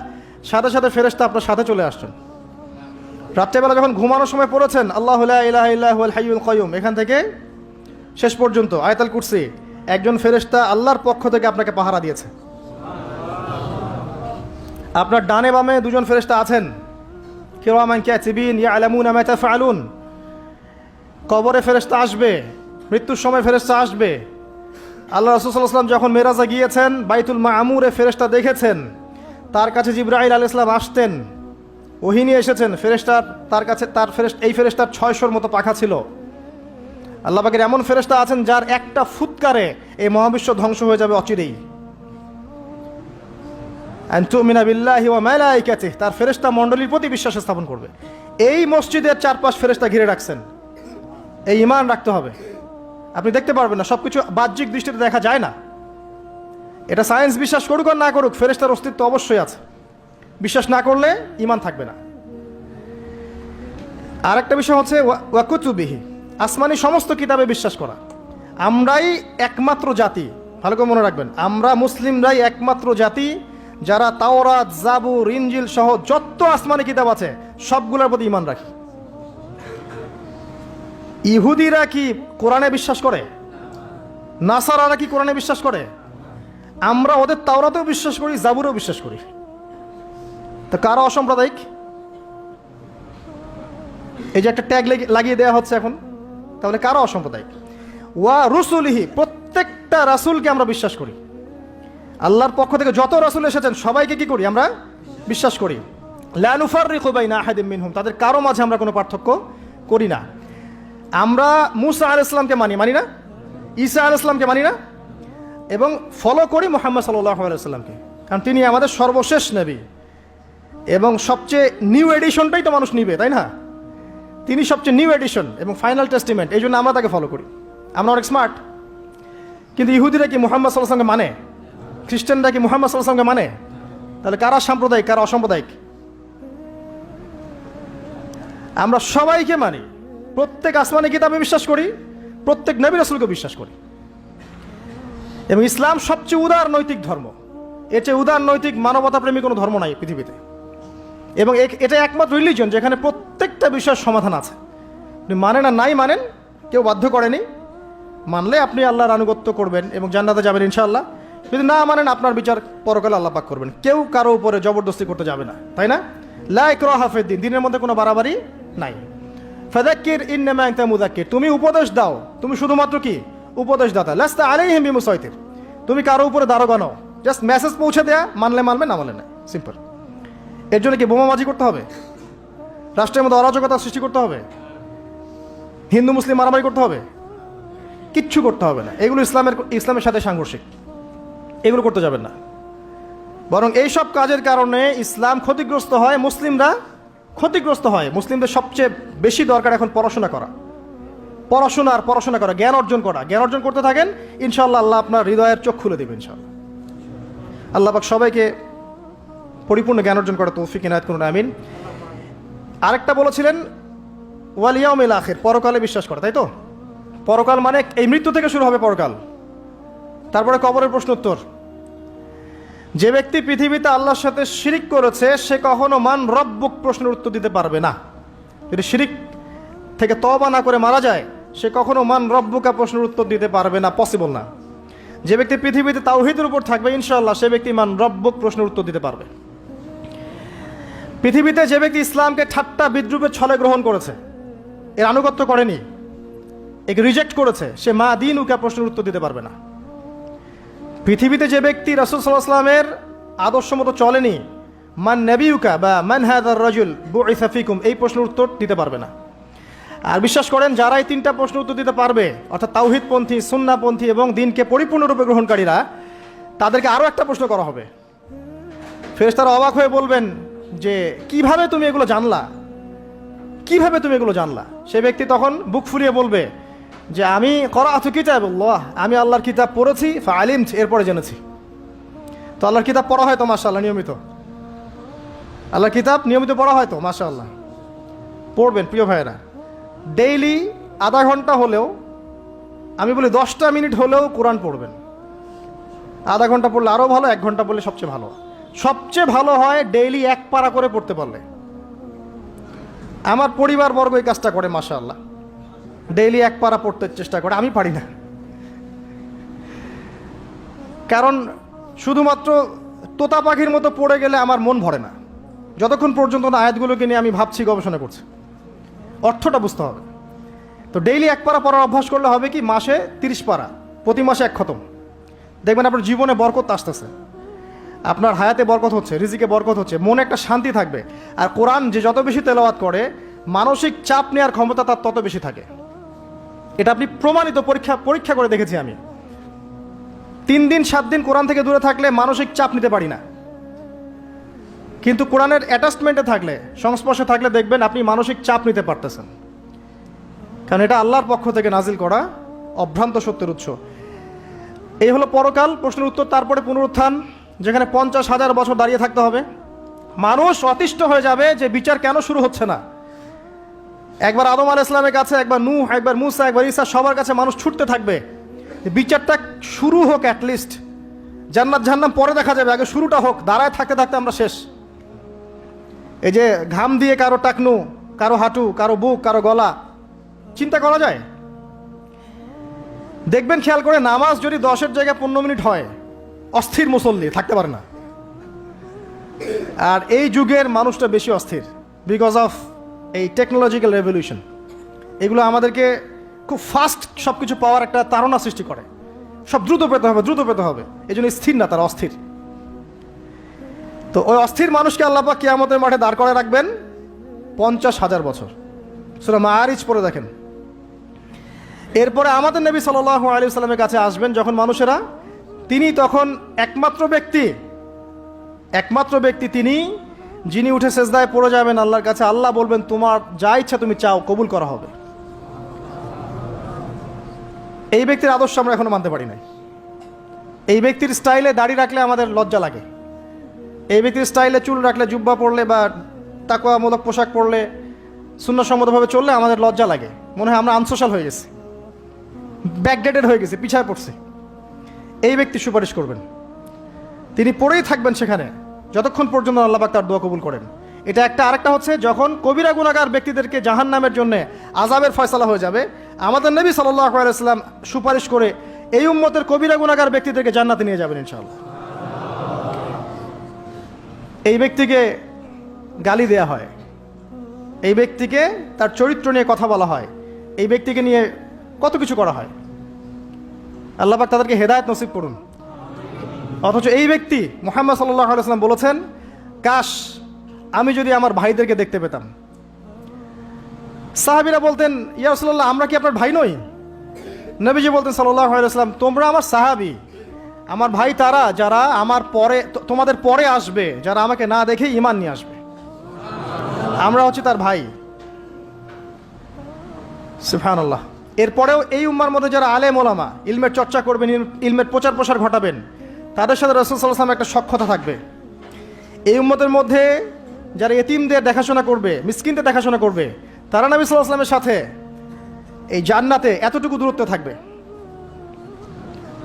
সাথে সাথে ফেরেশতা আপনার সাথে চলে আসছেন। রাত্রেবেলা যখন ঘুমানোর সময় পড়েছেন আল্লাহু লা ইলাহা ইল্লা হুয়াল হাইয়ুল কাইয়ুম, এখান থেকে শেষ পর্যন্ত আয়াতুল কুরসি, একজন ফেরেশতা আল্লাহর পক্ষ থেকে আপনাকে পাহারা দিয়েছে। আপনার ডানে বামে দুজন ফেরেশতা আছেন, কিরামান কাতিবিন ইয়ালামুনা মা তাফআলুন। কবরে ফেরেশতা আসবে, মৃত্যুর সময় ফেরেশতা আসবে। আল্লাহ রাসূল সাল্লাল্লাহু আলাইহি ওয়াসাল্লাম যখন মেরাজে গিয়েছেন, বাইতুল মামুরে ফেরেশতা দেখেছেন, তার কাছে জিবরাইল আলাইহিস সালাম আসতেন, ওহী নিয়ে এসেছেন। ফেরেশতা তার কাছে, এই ফেরেশতার 600-র মতো পাখা ছিল। আল্লাহ পাকের এমন ফেরেশতা আছেন যার একটা ফুৎকারে এই মহাবিশ্ব ধ্বংস হয়ে যাবে অচিরেই। আন তুমিনা বিল্লাহি ওয়া মালাইকাতিহি, তার ফেরেশতা মণ্ডলীর প্রতি বিশ্বাস স্থাপন করবে। এই মসজিদের চারপাশ ফেরেশতা ঘিরে রাখছেন, এই ঈমান রাখতে হবে। আপনি দেখতে পারবেন না, সবকিছু বাহ্যিক দৃষ্টিতে দেখা যায় না। এটা সায়েন্স বিশ্বাস করুক আর না করুক, ফেরেশতার অস্তিত্ব অবশ্যই আছে। বিশ্বাস না করলে ঈমান থাকবে না। আর একটা বিষয় হচ্ছে ওয়া কুতুবিহি, আসমানি সমস্ত কিতাবে বিশ্বাস করা। আমরাই একমাত্র জাতি, ভালো করে মনে রাখবেন, আমরা মুসলিমরাই একমাত্র জাতি যারা তাওরাত, জাবুর, ইনজিল সহ যত আসমানি কিতাব আছে সবগুলোর প্রতি ঈমান রাখি। ইহুদিরা কি কোরআনে বিশ্বাস করে? নাসারারা কি কোরআনে বিশ্বাস করে? আমরা ওদের তাওরাতেও বিশ্বাস করি, জাবুরেও বিশ্বাস করি। তো কারা অসাম্প্রদায়িক? এই যে একটা ট্যাগ লাগিয়ে দেওয়া হচ্ছে এখন, তাহলে কারা অসাম্প্রদায়িক? ওয়া রুসুলিহি, প্রত্যেকটা রাসূলকে আমরা বিশ্বাস করি। আল্লাহর পক্ষ থেকে যত রাসূল এসেছেন সবাইকে কি করি? আমরা বিশ্বাস করি। লা নুফাররিকু বাইনা আহাদিম মিনহুম, তাদের কারো মাঝে আমরা কোনো পার্থক্য করি না। আমরা মুসা আলাইহিস সালামকে মানি না, ঈসা আলাইহিস সালামকে মানি না, এবং ফলো করি মুহাম্মদ সাল্লাল্লাহু আলাইহি ওয়াসাল্লামকে, কারণ তিনি আমাদের সর্বশেষ নবী এবং সবচেয়ে নিউ এডিশনটাই তো মানুষ নিবে, তাই না? তিনি সবচেয়ে নিউ এডিশন এবং ফাইনাল টেস্টিমেন্ট, এই জন্য আমরা তাকে ফলো করি। আমরা অনেক স্মার্ট। কিন্তু ইহুদিরা কি মুহাম্মদ সাল্লাল্লাহু আলাইহি ওয়াসাল্লামকে মানে? খ্রিস্টানরা কি মুহাম্মদ সাল্লাল্লাহু আলাইহি ওয়াসাল্লামকে মানে? তাহলে কারা সাম্প্রদায়িক, কারা অসাম্প্রদায়িক? আমরা সবাইকে মানি, প্রত্যেক আসমানি কিতাবে বিশ্বাস করি, প্রত্যেক নবী রাসূলকে বিশ্বাস করি। এবং ইসলাম সবচেয়ে উদার নৈতিক ধর্ম। এর চেয়ে উদার নৈতিক মানবতাপ্রেমী কোনো ধর্ম নাই পৃথিবীতে। এবং এটা একমাত্র রিলিজন যেখানে প্রত্যেকটা বিষয়ের সমাধান আছে। আপনি মানেন আর নাই মানেন, কেউ বাধ্য করেনি। মানলে আপনি আল্লাহর আনুগত্য করবেন এবং জান্নাতে যাবেন ইনশাআল্লাহ। যদি না মানেন, আপনার বিচার পরকালে আল্লাহ পাক করবেন। কেউ কারো উপরে জবরদস্তি করতে যাবে না, তাই না? লা ইকরাহা ফিদ দ্বীন, দ্বীনের মধ্যে কোনো বাড়াবাড়ি নাই। ফাযাক্কির ইন্নামা আনতা মুযাক্কির, তুমি উপদেশ দাও, তুমি শুধুমাত্র কি উপদেশদাতা। লাস্তা আলাইহিম বিমুসাইতির, তুমি কারো উপরে দারোগা নও, জাস্ট মেসেজ পৌঁছে দেয়া, মানলে মানবে, না মানলে না, সিম্পল। এর জন্য কি বোমাবাজি করতে হবে? রাষ্ট্রের মধ্যে অরাজকতা সৃষ্টি করতে হবে? হিন্দু মুসলিম মারামারি করতে হবে? কিচ্ছু করতে হবে না। এগুলো ইসলামের সাথে সাংঘর্ষিক, এগুলো করতে যাবেন না। বরং এইসব কাজের কারণে ইসলাম ক্ষতিগ্রস্ত হয়, মুসলিমরা ক্ষতিগ্রস্ত হয়। মুসলিমদের সবচেয়ে বেশি দরকার এখন পড়াশোনা করা, পড়াশোনা করা, জ্ঞান অর্জন করা। জ্ঞান অর্জন করতে থাকেন, ইনশাআল্লাহ আল্লাহ আপনার হৃদয়ের চোখ খুলে দেবেন ইনশাআল্লাহ। আল্লাহ পাক সবাইকে পরিপূর্ণ জ্ঞান অর্জন করার তৌফিক ইনায়াত করুন, আমিন। আরেকটা বলেছিলেন ওয়াল ইয়াউমিল আখির, পরকালে বিশ্বাস করা, তাই তো? পরকাল মানে এই মৃত্যু থেকে শুরু হবে পরকাল, তারপরে কবরের প্রশ্ন উত্তর। যে ব্যক্তি পৃথিবীতে আল্লাহর সাথে শিরিক করেছে সে কখনো মান রব্বুক প্রশ্নের উত্তর দিতে পারবে না। যদি শিরিক থেকে তওবা না করে মারা যায়, সে কখনো মান রব্বুকা প্রশ্নের উত্তর দিতে পারবে না, পসিবল না। যে ব্যক্তি পৃথিবীতে তাওহীদের উপর থাকবে ইনশাআল্লাহ সে ব্যক্তি মান রব্বুক প্রশ্নের উত্তর দিতে পারবে। পৃথিবীতে যে ব্যক্তি ইসলামকে ঠাট্টা বিদ্রুপের ছলে গ্রহণ করেছে, এর আনুগত্য করেনি, একে রিজেক্ট করেছে, সে মা দিন উকা প্রশ্নের উত্তর দিতে পারবে না। পৃথিবীতে যে ব্যক্তি রাসূল সাল্লাল্লাহু আলাইহি ওয়াসাল্লামের আদর্শ মতো চলেনি, মান নবিয়ুকা বা মান হাযার রাজুল বুইসা ফিকুম, এই প্রশ্নের উত্তর দিতে পারবে না। আর বিশ্বাস করেন যারা এই তিনটা প্রশ্নের উত্তর দিতে পারবে, অর্থাৎ তাওহীদপন্থী, সুন্নাহপন্থী এবং দিনকে পরিপূর্ণরূপে গ্রহণকারীরা, তাদেরকে আরও একটা প্রশ্ন করা হবে। ফেরেশতারা অবাক হয়ে বলবেন যে কিভাবে তুমি এগুলো জানলা, কিভাবে তুমি এগুলো জানলা? সে ব্যক্তি তখন বুক ফুলিয়ে বলবে যে আমি করাআতু কিতাবাল্লাহ, আমি আল্লাহর কিতাব পড়েছি, ফাআলিমত, এরপরে জেনেছি। তো আল্লাহর কিতাব পড়া হয় তো মাশাআল্লাহ নিয়মিত? আল্লাহর কিতাব নিয়মিত পড়া হয় তো মাশাআল্লাহ? পড়বেন প্রিয় ভাইয়েরা, ডেইলি আধা ঘন্টা হলেও, আমি বলি 10টা মিনিট হলেও কোরআন পড়বেন। আধা ঘন্টা পড়লে আরও ভালো, 1 ঘন্টা পড়লে সবচেয়ে ভালো। সবচেয়ে ভালো হয় ডেইলি 1 পারা করে পড়তে পারলে। আমার পরিবারবর্গ এই কাজটা করে মাশাআল্লাহ, ডেইলি 1 পারা পড়তে চেষ্টা করে, আমি পারি না। কারণ শুধুমাত্র তোতা পাখির মতো পড়ে গেলে আমার মন ভরে না, যতক্ষণ পর্যন্ত না আয়াতগুলোকে নিয়ে আমি ভাবছি, গবেষণা করছি, অর্থটা বুঝতে হবে। তো ডেইলি 1 পারা পড়ার অভ্যাস করলে হবে কি, মাসে 30 পারা, প্রতি মাসে 1 খতম, দেখবেন আপনার জীবনে বরকত আসতেছে, আপনার হায়াতে বরকত হচ্ছে, রিজিকে বরকত হচ্ছে, মনে একটা শান্তি থাকবে। আর কোরআন যে যত বেশি তেলাওয়াত করে, মানসিক চাপ নেওয়ার ক্ষমতা তার তত বেশি থাকে। এটা আপনি প্রমাণিত, পরীক্ষা করে দেখেছি আমি। 3 দিন 7 দিন কোরআন থেকে দূরে থাকলে মানসিক চাপ নিতে পারি না, কিন্তু কোরআনের অ্যাটাচমেন্টে থাকলে, সংস্পর্শে থাকলে দেখবেন আপনি মানসিক চাপ নিতে পারতেছেন, কারণ এটা আল্লাহর পক্ষ থেকে নাজিল করা অভ্রান্ত সত্যের উৎস। এই হলো পরকাল, প্রশ্নের উত্তর। তারপরে পুনরুত্থান, যেখানে 50,000 বছর দাঁড়িয়ে থাকতে হবে। মানুষ অতিষ্ঠ হয়ে যাবে যে বিচার কেন শুরু হচ্ছে না। একবার আদম আলাইহিস সালামের কাছে, একবার নূহ, একবার মুসা, একবার ঈসা, সবার কাছে মানুষ ছুটতে থাকবে বিচারটা শুরু হোক, অ্যাটলিস্ট জান্নাত জাহান্নাম পরে দেখা যাবে, আগে শুরুটা হোক। দাঁড়ায় থাকতে থাকতে আমরা শেষ। এই যে ঘাম দিয়ে কারো টাকনু, কারো হাঁটু, কারো বুক, কারো গলা চিন্তা করা যায়? দেখবেন খেয়াল করে, নামাজ যদি 10-এর জায়গায় 15 মিনিট হয়, অস্থির মুসল্লি থাকতে পারে না। আর এই যুগের মানুষটা বেশি অস্থির, বিকজ অফ এই টেকনোলজিক্যাল রেভলিউশন। এগুলো আমাদেরকে খুব ফাস্ট সব কিছু পাওয়ার একটা তাড়না সৃষ্টি করে, সব দ্রুত পেতে হবে, দ্রুত পেতে হবে। এই জন্য স্থির না, তারা অস্থির। তো ওই অস্থির মানুষকে আল্লাহ পাক কিয়ামতের মাঠে দাঁড় করে রাখবেন 50,000 বছর। সূরা মাআরিজ পড়ে দেখেন। এরপরে আমাদের নবী সাল্লাল্লাহু আলাইহি ওয়াসাল্লামের কাছে আসবেন যখন মানুষেরা, তিনি তখন একমাত্র ব্যক্তি তিনি, যিনি উঠে সেজদায় পড়ে যাবেন আল্লাহর কাছে। আল্লাহ বলবেন তোমার যা ইচ্ছা তুমি চাও, কবুল করা হবে। এই ব্যক্তির আদর্শ আমরা এখনো মানতে পারি নাই। এই ব্যক্তির স্টাইলে দাড়ি রাখলে আমাদের লজ্জা লাগে, এই ব্যক্তির স্টাইলে চুল রাখলে, জুব্বা পরলে বা তাকওয়ামূলক পোশাক পরলে, সুন্নাহসম্মতভাবে চললে আমাদের লজ্জা লাগে, মনে হয় আমরা আনসোশ্যাল হয়ে গেছি, ব্যাকডেটেড হয়ে গেছি, পিছায় পড়ছে। এই ব্যক্তি সুপারিশ করবেন, তিনি পড়েই থাকবেন সেখানে যতক্ষণ পর্যন্ত আল্লাহ পাক তার দোয়া কবুল করেন। এটা একটা। আরেকটা হচ্ছে যখন কবিরা গুনাহগার ব্যক্তিদেরকে জাহান্নামের জন্য আযাবের ফয়সালা হয়ে যাবে, আমাদের নবী সাল্লাল্লাহু আলাইহি ওয়াসাল্লাম সুপারিশ করে এই উম্মতের কবিরা গুনাহগার ব্যক্তিদেরকে জান্নাতে নিয়ে যাবেন ইনশাআল্লাহ। এই ব্যক্তিকে গালি দেয়া হয়, এই ব্যক্তিকে তার চরিত্র নিয়ে কথা বলা হয়, এই ব্যক্তিকে নিয়ে কত কিছু করা হয়। আল্লাহ পাক তাদেরকে হেদায়েত নসিব করুন। অথচ এই ব্যক্তি মুহাম্মদ সাল্লাল্লাহু আলাইহি ওয়াসাল্লাম বলেছেন, কাশ আমি যদি আমার ভাইদেরকে দেখতে পেতাম। সাহাবীরা বলতেন, ইয়া রাসূলুল্লাহ, আমরা কি আপনার ভাই নই? নবীজি বলতেন সাল্লাল্লাহু আলাইহি ওয়াসাল্লাম, তোমরা আমার সাহাবী, আমার ভাই তারা যারা আমার পরে, তোমাদের পরে আসবে, যারা আমাকে না দেখে ঈমান নিয়ে আসবে। আমরা হচ্ছে তার ভাই। সুবহানাল্লাহ। এরপরেও এই উম্মার মধ্যে যারা আলেম ওলামা, ইলমের চর্চা করবেন, ইলমের প্রচার প্রসার ঘটাবেন, তাদের সাথে রাসূল সাল্লাল্লাহু আলাইহি ওয়াসাল্লামের একটা সখ্যতা থাকবে। এই উম্মতের মধ্যে যারা এতিমদের দেখাশোনা করবে, মিসকিনদের দেখাশোনা করবে, তারা নবী সাল্লাল্লাহু আলাইহি ওয়াসাল্লামের সাথে এই জান্নাতে এতটুকু দূরত্ব থাকবে।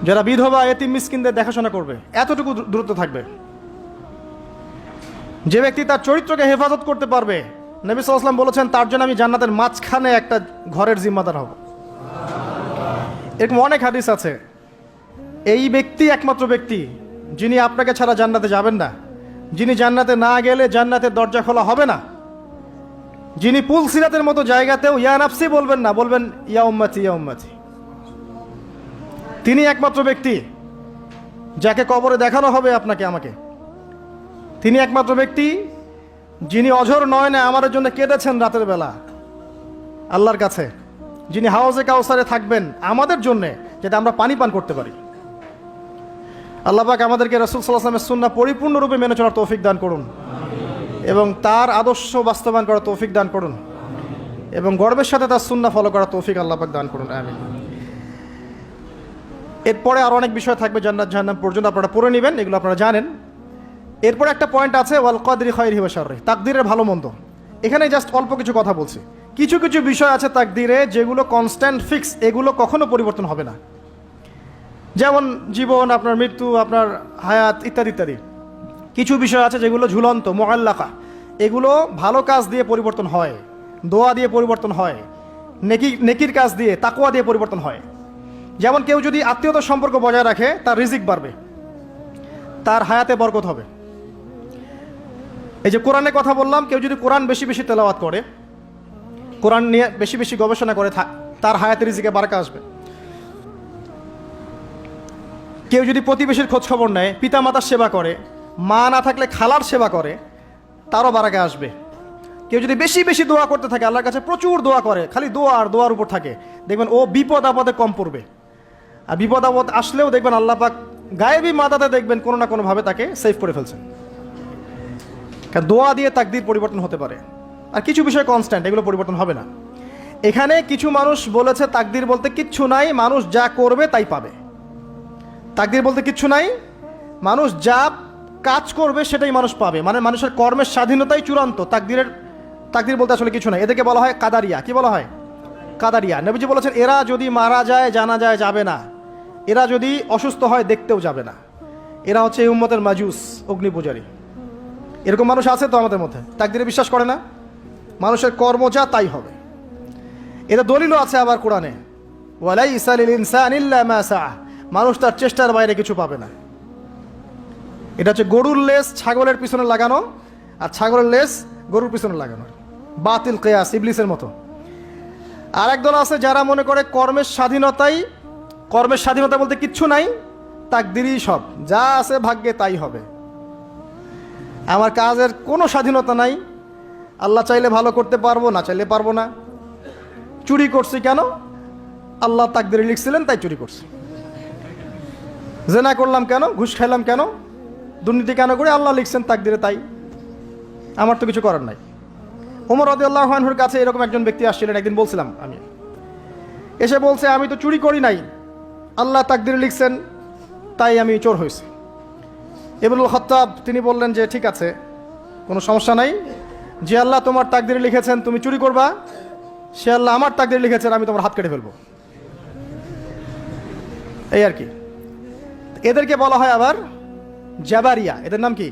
যারা বিধবা এতিম মিসকিনদের দেখাশোনা করবে, এতটুকু দূরত্ব থাকবে। যে ব্যক্তি তার চরিত্রকে হেফাজত করতে পারবে, নবী সাল্লাল্লাহু আলাইহি ওয়াসাল্লাম বলেছেন, তার জন্য আমি জান্নাতের মাঝখানে একটা ঘরের জিম্মাদার হব। এরকম অনেক হাদিস আছে। এই ব্যক্তি একমাত্র ব্যক্তি যিনি আপনাকে ছাড়া জান্নাতে যাবেন না, যিনি জান্নাতে না গেলে জান্নাতের দরজা খোলা হবে না, যিনি পুল সিরাতের মতো জায়গাতেও ইয়া নাফসি বলবেন না, বলবেন ইয়া উম্মতি ইয়া উম্মতি। তিনি একমাত্র ব্যক্তি যাকে কবরে দেখানো হবে আপনাকে আমাকে। তিনি একমাত্র ব্যক্তি যিনি অঝর নয়নে আমাদের জন্য কেঁদেছেন রাতের বেলা আল্লাহর কাছে, যিনি হাউজে কাউসারে থাকবেন আমাদের জন্য, যাতে আমরা পানি পান করতে পারি। আল্লাহ পাক আমাদেরকে রাসূল সাল্লাল্লাহু আলাইহি ওয়াসাল্লামের সুন্নাহ পরিপূর্ণরূপে মেনে চলার তৌফিক দান করুন এবং তার আদর্শ বাস্তবায়ন করার তৌফিক দান করুন এবং গর্বের সাথে তার সুন্নাহ ফলো করার তৌফিক আল্লাহ পাক দান করুন। আমিন। এরপরে আরও অনেক বিষয় থাকবে জান্নাত জাহান্নাম পর্যন্ত, আপনারা পড়ে নেবেন, এগুলো আপনারা জানেন। এরপরে একটা পয়েন্ট আছে, ওয়াল কদরি খায়রিহি ওয়া শাররিহি, তাকদীরের ভালো মন্দ। এখানে জাস্ট অল্প কিছু কথা বলছি। কিছু কিছু বিষয় আছে তাকদীরে যেগুলো কনস্ট্যান্ট ফিক্স, এগুলো কখনো পরিবর্তন হবে না। যেমন জীবন, আপনার মৃত্যু, আপনার হায়াত ইত্যাদি ইত্যাদি। কিছু বিষয় আছে যেগুলো ঝুলন্ত, মুআল্লাকা, এগুলো ভালো কাজ দিয়ে পরিবর্তন হয়, দোয়া দিয়ে পরিবর্তন হয়, নেকির কাজ দিয়ে, তাকওয়া দিয়ে পরিবর্তন হয়। যেমন কেউ যদি আত্মীয়তার সম্পর্ক বজায় রাখে, তার রিজিক বাড়বে, তার হায়াতে বরকত হবে। এই যে কোরআনের কথা বললাম, কেউ যদি কোরআন বেশি বেশি তেলাওয়াত করে, কোরআন নিয়ে বেশি বেশি গবেষণা করে, তার হায়াতে রিজিকে বারাকা আসবে। কেউ যদি প্রতিবেশীর খোঁজ খবর নেয়, পিতা মাতার সেবা করে, মা না থাকলে খালার সেবা করে, তারও বারাকা আসবে। কেউ যদি বেশি বেশি দোয়া করতে থাকে, আল্লাহর কাছে প্রচুর দোয়া করে, খালি দোয়া আর দোয়ার উপর থাকে, দেখবেন ও বিপদ আপদে কম পড়বে। আর বিপদ আপদ আসলেও দেখবেন আল্লাহ পাক গায়েবী মাদাতে দেখবেন কোনো না কোনোভাবে তাকে সেভ করে ফেলছেন। কারণ দোয়া দিয়ে তাকদীর পরিবর্তন হতে পারে। আর কিছু বিষয় কনস্ট্যান্ট, এগুলো পরিবর্তন হবে না। এখানে কিছু মানুষ বলেছে তাকদীর বলতে কিচ্ছু নাই, মানুষ যা করবে তাই পাবে। তাকদীর বলতে কিচ্ছু নাই, মানুষ যা কাজ করবে সেটাই মানুষ পাবে, মানে মানুষের কর্মের স্বাধীনতাই চূড়ান্ত। তাকদীর বলতে আসলে কিছু নাই। এদেরকে বলা হয় কাদারিয়া। কি বলা হয়? কাদারিয়া। নবীজি বলেছেন, এরা যদি মারা যায় জানাজায় যাবে না, এরা যদি অসুস্থ হয় দেখতেও যাবে না, এরা হচ্ছে এই উম্মতের মাজুস, অগ্নি পূজারী। এরকম মানুষ আছে তো আমাদের মধ্যে, তাকদীরে বিশ্বাস করে না, মানুষের কর্ম যা তাই হবে। এটা দলিলও আছে আবার কোরআনে, ওয়ালাইসা লিল ইনসানি ইল্লা মা সাআ, মানুষ তার চেষ্টার বাইরে কিছু পাবে না। এটা হচ্ছে গরুর লেজ ছাগলের পিছনে লাগানো, আর ছাগলের লেজ গরুর পিছনে লাগানো, বাতিল কিয়াস, ইবলিসের মতো। আর একদল আছে যারা মনে করে কর্মের স্বাধীনতা বলতে কিচ্ছু নাই, তাকদীরই সব, যা আছে ভাগ্যে তাই হবে। আমার কাজের কোনো স্বাধীনতা নাই, আল্লাহ চাইলে ভালো করতে পারবো, না চাইলে পারবো না। চুরি করছি কেন? আল্লাহ তাকদীরে লিখছিলেন তাই চুরি করছি। জেনা করলাম কেন? ঘুষ খাইলাম কেন? দুর্নীতি কেন করে? আল্লাহ লিখছেন তাকদীরে তাই, আমার তো কিছু করার নাই। ওমর রাদিয়াল্লাহু আনহুর কাছে এরকম একজন ব্যক্তি আসছিলেন, একদিন বলছিলাম আমি, এসে বলছে, আমি তো চুরি করি নাই, আল্লাহ তাকদীরে লিখছেন তাই আমি চোর হয়েছি। ইবনুল খাত্তাব তিনি বললেন যে ঠিক আছে, কোনো সমস্যা নাই, যে আল্লাহ তোমার তাকদীরে লিখেছেন তুমি চুরি করবা, সে আল্লাহ আমার তাকদীরে লিখেছেন আমি তোমার হাত কেটে ফেলবো। এই আর কি। এদেরকে বলা হয় আবার জাবারিয়া। এদের নাম কি?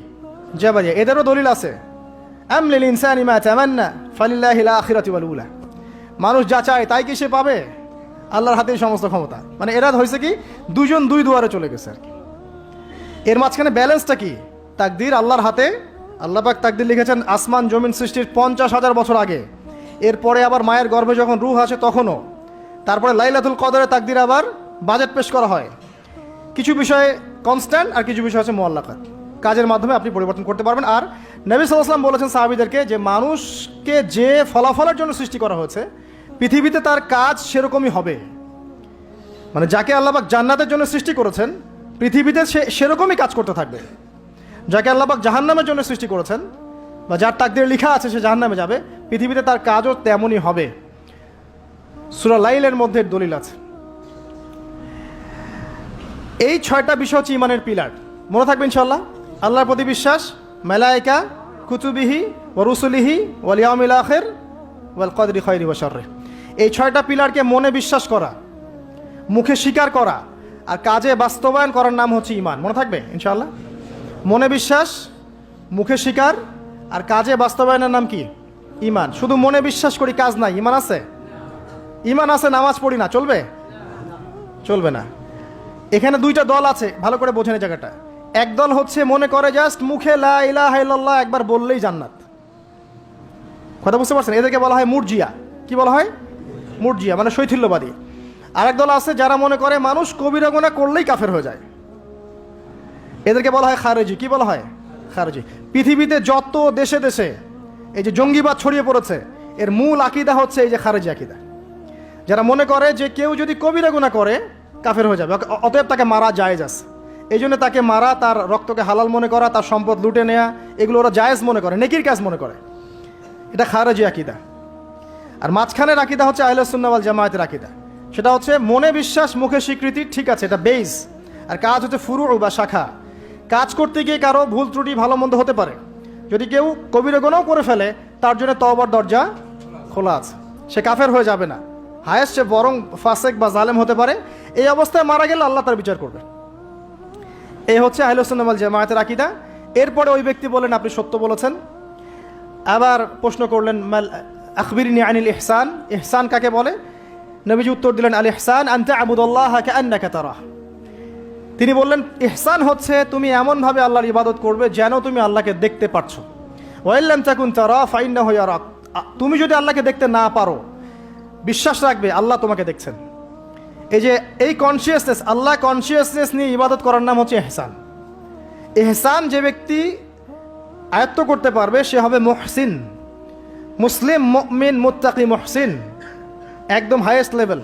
জাবারিয়া। এদেরও দলিল আছে, আম লিল ইনসানি মা তামান্না ফালিল্লাহিল আখিরাতু ওয়াল উলা, মানুষ যা চায় তাই কি সে পাবে? আল্লাহর হাতেই সমস্ত ক্ষমতা। মানে এরা হয়েছে কি, দুজন দুই দুয়ারে চলে গেছে আর কি। এর মাঝখানে ব্যালেন্সটা কি? তাকদীর আল্লাহর হাতে। আল্লাহ পাক তাকদীর লিখেছেন আসমান জমিন সৃষ্টির 50,000 বছর আগে। এরপরে আবার মায়ের গর্ভে যখন রূহ আসে তখনও, তারপরে লাইলাতুল কদরের তাকদির আবার বাজেট পেশ করা হয়। কিছু বিষয়ে কনস্ট্যান্ট আর কিছু বিষয় আছে মুআল্লাকাত, কাজের মাধ্যমে আপনি পরিবর্তন করতে পারবেন। আর নবী সাল্লাল্লাহু আলাইহি ওয়াসাল্লাম বলেছেন সাহাবীদেরকে যে মানুষকে যে ফলাফলের জন্য সৃষ্টি করা হয়েছে পৃথিবীতে তার কাজ সেরকমই হবে। মানে যাকে আল্লাহ পাক জান্নাতের জন্য সৃষ্টি করেছেন পৃথিবীতে সে সেরকমই কাজ করতে থাকবে। যাকে আল্লাহ পাক জাহান্নামের জন্য সৃষ্টি করেছেন বা যার তাকদীরে লেখা আছে সে জাহান্নামে যাবে, পৃথিবীতে তার কাজও তেমনই হবে। সূরা লাইলের মধ্যে দলিল আছে। এই 6টা বিষয় হচ্ছে ইমানের পিলার, মনে থাকবে ইনশাআল্লাহ। আল্লাহর প্রতি বিশ্বাস, মালায়েকা, কুতুবিহি ওয়া রুসুলিহি ওয়াল ইয়াউমিল আখির ওয়াল কদরি খাইরি ওয়া শাররি। এই 6টা পিলারকে মনে বিশ্বাস করা, মুখে স্বীকার করা আর কাজে বাস্তবায়ন করার নাম হচ্ছে ঈমান। মনে থাকবে ইনশাআল্লাহ। মনে বিশ্বাস, মুখে স্বীকার আর কাজে বাস্তবায়নের নাম কি? ঈমান। শুধু মনে বিশ্বাস করি, কাজ নাই, ঈমান আছে? ঈমান আছে, নামাজ পড়ি না, চলবে? চলবে না। এখানে 2টা দল আছে, ভালো করে বোঝেন এই জায়গাটা। এক দল হচ্ছে মনে করে জাস্ট মুখে লা ইলাহা ইল্লাল্লাহ একবার বললেই জান্নাত। কথা বুঝতে পারছেন? এদেরকে বলা হয় মুরজিয়া। কি বলা হয়? মুরজিয়া, মানে শৈথিল্যবাদী। আরেক দল আছে যারা মনে করে মানুষ কবিরা গুনাহ করলেই কাফের হয়ে যায়, এদেরকে বলা হয় খারেজি। কি বলা হয়? খারেজি। পৃথিবীতে যত দেশে দেশে এই যে জঙ্গিবাদ ছড়িয়ে পড়েছে এর মূল আকীদা হচ্ছে এই যে খারেজি আকীদা, যারা মনে করে যে কেউ যদি কবিরা গুনাহ করে কাফের হয়ে যাবে, অতএব তাকে মারা জায়েজ আছে। এই জন্য তাকে মারা, তার রক্তকে হালাল মনে করা, তার সম্পদ লুটে নেওয়া, এগুলো ওরা জায়েজ মনে করে, নেকির কাজ মনে করে। এটা খারেজি আকীদা। আর মাঝখানের আকীদা হচ্ছে আহলে সুন্নাহ ওয়াল জামায়াতের আকীদা। সেটা হচ্ছে মনে বিশ্বাস, মুখে স্বীকৃতি, ঠিক আছে, এটা বেস। আর কাজ হচ্ছে ফুরু বা শাখা। কাজ করতে গিয়ে কারো ভুল ত্রুটি ভালো মন্দ হতে পারে, যদি কেউ কবিরা গুনাহ করে ফেলে তার জন্য তওবার দরজা খোলা আছে, সে কাফের হয়ে যাবে না, হায়েস্ট সে বরং ফাসেক বা জালেম হতে পারে। এই অবস্থায় মারা গেলে আল্লাহ তার বিচার করবে। এই হচ্ছে আহলে সুন্নাহ ওয়াল জামায়াতের আকীদা। এরপরে ওই ব্যক্তি বলেন আপনি সত্য বলেছেন। আবার প্রশ্ন করলেন আখবিরনি আনিল ইহসান, ইহসান কাকে বলে? নবীজি উত্তর দিলেন আল ইহসান আন তা'বুদাল্লাহা কাআন্নাকা তারাহ। তিনি বললেন ইহসান হচ্ছে তুমি এমনভাবে আল্লাহর ইবাদত করবে যেন তুমি আল্লাহকে দেখতে পাচ্ছো। ওয়া ইল্লাম তাকুন তারা ফাইন্নাহু ইয়ারাক। তুমি যদি আল্লাহকে দেখতে না পারো, বিশ্বাস রাখবে আল্লাহ তোমাকে দেখছেন। এই যে এই কনসিয়াসনেস, আল্লাহ কনসিয়াসনেস নিয়ে ইবাদত করার নাম হচ্ছে ইহসান। ইহসান যে ব্যক্তি আয়ত্ত করতে পারবে সে হবে মুহসিন, মুসলিম, মুমিন, মুত্তাকি, মুহসিন, একদম হাইয়েস্ট লেভেল।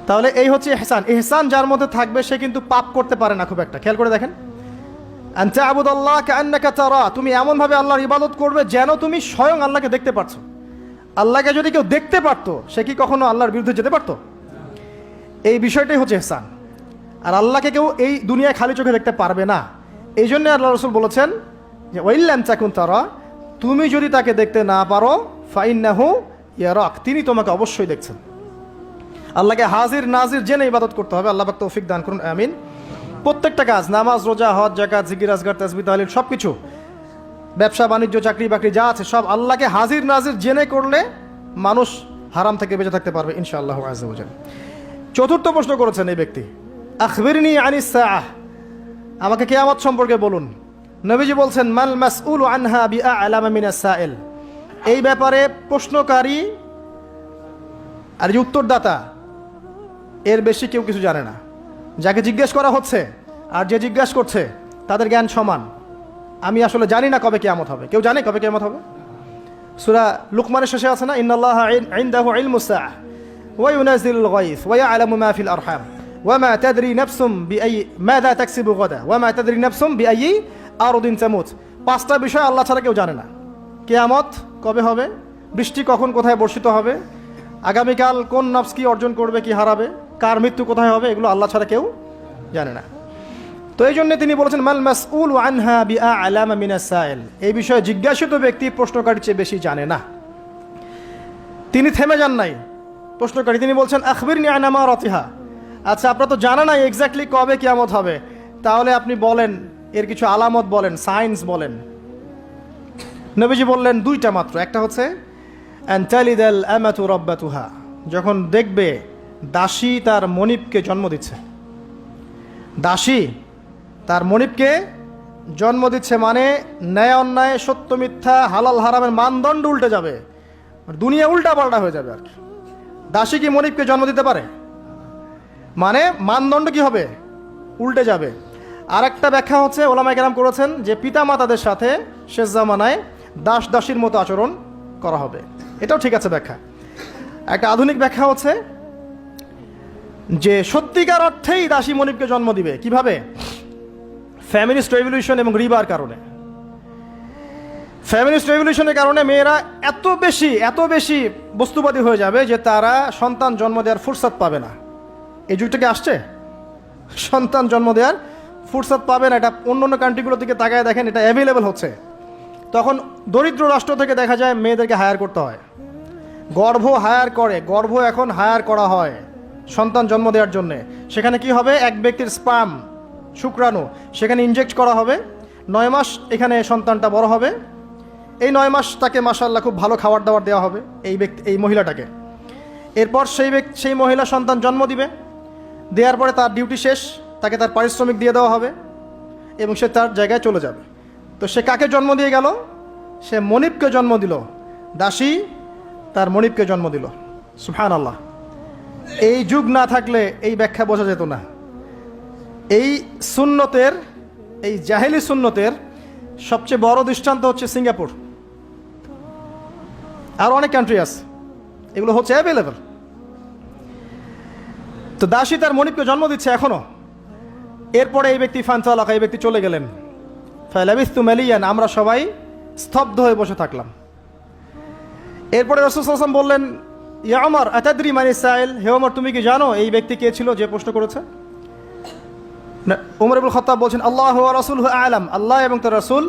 তাহলে এই হচ্ছে ইহসান। ইহসান যার মধ্যে থাকবে সে কিন্তু পাপ করতে পারে না খুব একটা। খেয়াল করে দেখেন, আন তা'বুদাল্লাহ কাআন্নাকা তারা, তুমি এমনভাবে আল্লাহর ইবাদত করবে যেন তুমি স্বয়ং আল্লাহকে দেখতে পাচ্ছ। আল্লাহকে যদি কেউ দেখতে পারতো সে কি কখনো আল্লাহর বিরুদ্ধে যেতে পারতো? এই বিষয়টাই হচ্ছে ইহসান। আর আল্লাহকে কেউ এই দুনিয়ায় খালি চোখে দেখতে পারবে না। এই জন্য আল্লাহ রাসূল বলেছেন যে ওয়া ইল্লাম তাকুন তারা, তুমি যদি তাকে দেখতে না পারো ফাইন্নাহু ইয়ারাক, তিনি তোমাকে অবশ্যই দেখছেন। আল্লাহকে হাজির নাজির জেনে ইবাদত করতে হবে। আল্লাহ পাক তৌফিক দান করুন, আমিন। প্রত্যেকটা কাজ, নামাজ, রোজা, হজ, যাকাত, জিকির, আজকার, তাসবিহ, তাহলিল, সব কিছু, ব্যবসা বাণিজ্য, চাকরি বাকরি যা আছে সব আল্লাহকে হাজির নাজির জেনে করলে মানুষ হারাম থেকে বেঁচে থাকতে পারবে ইনশাআল্লাহ আযজা ওয়া জাল্লা। চতুর্থ প্রশ্ন করেছেন এই ব্যক্তি, আখবিরনি আনিস সাআহ, আমাকে কিয়ামত সম্পর্কে বলুন। নবীজি বলছেন মাল মাসউলু আনহা বিআ'লামা মিনাস সাইল। এই ব্যাপারে প্রশ্নকারী আর যে উত্তরদাতা এর বেশি কেউ কিছু জানে না। যাকে জিজ্ঞেস করা হচ্ছে আর যে জিজ্ঞাসা করছে তাদের জ্ঞান সমান। আমি আসলে জানি না কবে কিয়ামত হবে। কেউ জানে কবে কিয়ামত হবে? সূরা লুকমানের শেষে আছে না, ইন্নাল্লাহা ইনদাহু ইলমুস সাআহ ওয়া ইউনাজিলুল গায়থ ওয়া ইয়ালামু মা ফিল আরহাম ওয়া মা তাদরি নাফসুম বিআই মাযা তাকসিবু গাদা ওয়া মা তাদরি নাফসুম বিআই আরদিন তামুত। 5টা বিষয় আল্লাহ ছাড়া কেউ জানে না। কিয়ামত কবে হবে, বৃষ্টি কখন কোথায় বর্ষিত হবে, আগামীকাল কোন নফস কি অর্জন করবে কি হারাবে, কার মৃত্যু কোথায় হবে, এগুলো আল্লাহ ছাড়া কেউ জানে না। তো এই জন্য তিনি বলেছেন মাল মাসউলু আনহা বিআ'লামা মিনাস সাইল, এই বিষয়ে জিজ্ঞাসিত ব্যক্তি প্রশ্নকারীর চেয়ে বেশি জানে না। তিনি থেমে যান নাই প্রশ্নকারী, তিনি বলছেন আখবিরনি আন আমারাতিহা। আচ্ছা, আপনারা তো জানা নাই এক্স্যাক্টলি কবে কিয়ামত হবে, তাহলে আপনি বলেন এর কিছু আলামত বলেন, সাইন্স বলেন। নবীজি বললেন 2টা মাত্র। একটা হচ্ছে আন তালিদাল আমাতু রাব্বাতুহা, যখন দেখবে দাসী তার মনিবকে জন্ম দিচ্ছে। দাসী তার মনিবকে জন্ম দিচ্ছে মানে ন্যায় অন্যায়, সত্য মিথ্যা, হালাল হারামের মানদণ্ড উল্টে যাবে, দুনিয়া উল্টা পাল্টা হয়ে যাবে আর কি। দাসী কি মনিবকে জন্ম দিতে পারে? মানে মানদণ্ড কি হবে? উল্টে যাবে। আর একটা ব্যাখ্যা হচ্ছে ওলামায়ে কেরাম করেছেন যে পিতা মাতাদের সাথে শেষ জামানায় দাস দাসীর মতো আচরণ করা হবে। এটাও ঠিক আছে ব্যাখ্যা। একটা আধুনিক ব্যাখ্যা হচ্ছে যে সত্যিকার অর্থেই দাসী মনিবকে জন্ম দিবে। কিভাবে? ফ্যামিলিস্ট রেভলিউশন এবং রিবার কারণে। ফ্যামিলিস্ট রেভলিউশনের কারণে মেয়েরা এত বেশি বস্তুবাদী হয়ে যাবে যে তারা সন্তান জন্ম দেওয়ার ফুরসত পাবে না। এই যুগটাকে আসছে, সন্তান জন্ম দেওয়ার ফুরসত পাবে না। এটা অন্য অন্য কান্ট্রিগুলোর দিকে তাকায় দেখেন, এটা অ্যাভেলেবেল হচ্ছে। তখন দরিদ্র রাষ্ট্র থেকে দেখা যায় মেয়েদেরকে হায়ার করতে হয়, গর্ভ এখন হায়ার করা হয় সন্তান জন্ম দেওয়ার জন্যে। সেখানে কি হবে? এক ব্যক্তির স্পাম, শুক্রাণু সেখানে ইনজেক্ট করা হবে। 9 মাস এখানে সন্তানটা বড় হবে। এই 9 মাস তাকে মাশাআল্লাহ খুব ভালো খাবার দাবার দেওয়া হবে এই মহিলাটাকে। এরপর সেই মহিলা সন্তান জন্ম দিবে। দেওয়ার পরে তার ডিউটি শেষ, তাকে তার পারিশ্রমিক দিয়ে দেওয়া হবে এবং সে তার জায়গায় চলে যাবে। তো সে কাকে জন্ম দিয়ে গেল? সে মনিবকে জন্ম দিল। দাসী তার মনিবকে জন্ম দিল। সুবহানাল্লাহ। এই যুগ না থাকলে এই ব্যাখ্যা বোঝা যেত না। এই সুন্নতের, এই জাহেলি সুন্নতের সবচেয়ে বড় দৃষ্টান্ত হচ্ছে সিঙ্গাপুর। আর অনেক কান্ট্রি আছে, এগুলো হচ্ছে অ্যাভেলেবল। তো দাসী তার মনিবকে জন্ম দিচ্ছে এখনো। এরপরে এই ব্যক্তি ফানতালাকা, এই ব্যক্তি চলে গেলেন। ফালাবিস্তু মালিয়ান, আমরা সবাই স্তব্ধ হয়ে বসে থাকলাম। এরপরে রাসূল সাল্লাল্লাহু আলাইহি ওয়াসাল্লাম বললেন, ইয়া ওমর আতাদরি মানি সাইল, হে ওমর তুমি কি জানো এই ব্যক্তি কে ছিল যে প্রশ্ন করেছে? ওমর ইবনে খাত্তাব বলছেন, আল্লাহু ওয়া রাসূলুহু আ'লাম, আল্লাহ এবং তার রাসূল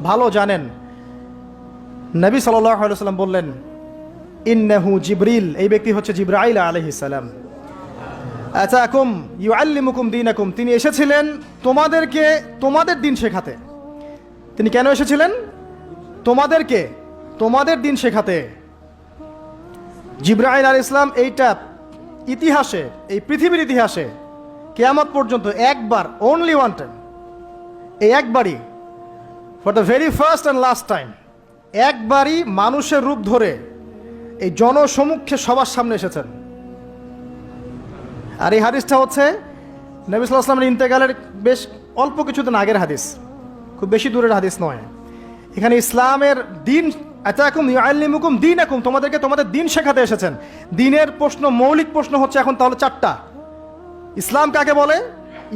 ভালো জানেন। নবী সাল্লাল্লাহু আলাইহি ওয়াসাল্লাম বললেন, ইন্নাহু জিবরিল, এই ব্যক্তি হচ্ছে জিবরাইল আলাইহিস সালাম। আতাকুম ইউআল্লিমুকুম দীনাকুম, তিনি এসেছিলেন তোমাদেরকে তোমাদের দিন শেখাতে। তিনি কেন এসেছিলেন? তোমাদের দিন শেখাতে। জিবরাইল আলাইহিস সালাম এইটা ইতিহাসে, এই পৃথিবীর ইতিহাসে কিয়ামত পর্যন্ত একবার, অনলি ওয়ান টাইম, এই একবারই, for the very first and last time, একবারই মানুষের রূপ ধরে এই জনসমক্ষে সবার সামনে এসেছেন। আর এই হাদিসটা হচ্ছে নবী সাল্লাল্লাহু আলাইহি ওয়াসাল্লামের ইন্তেকালের বেশ অল্প কিছুদিন আগের হাদিস, খুব বেশি দূরের হাদিস নয়। এখানে ইসলামের দিন, আতাকুম ইউআল্লিমুকুম দীনাকুম, তোমাদেরকে তোমাদের দিন শেখাতে এসেছেন। দিনের প্রশ্ন, মৌলিক প্রশ্ন হচ্ছে এখন তাহলে 4টা। ইসলাম কাকে বলে,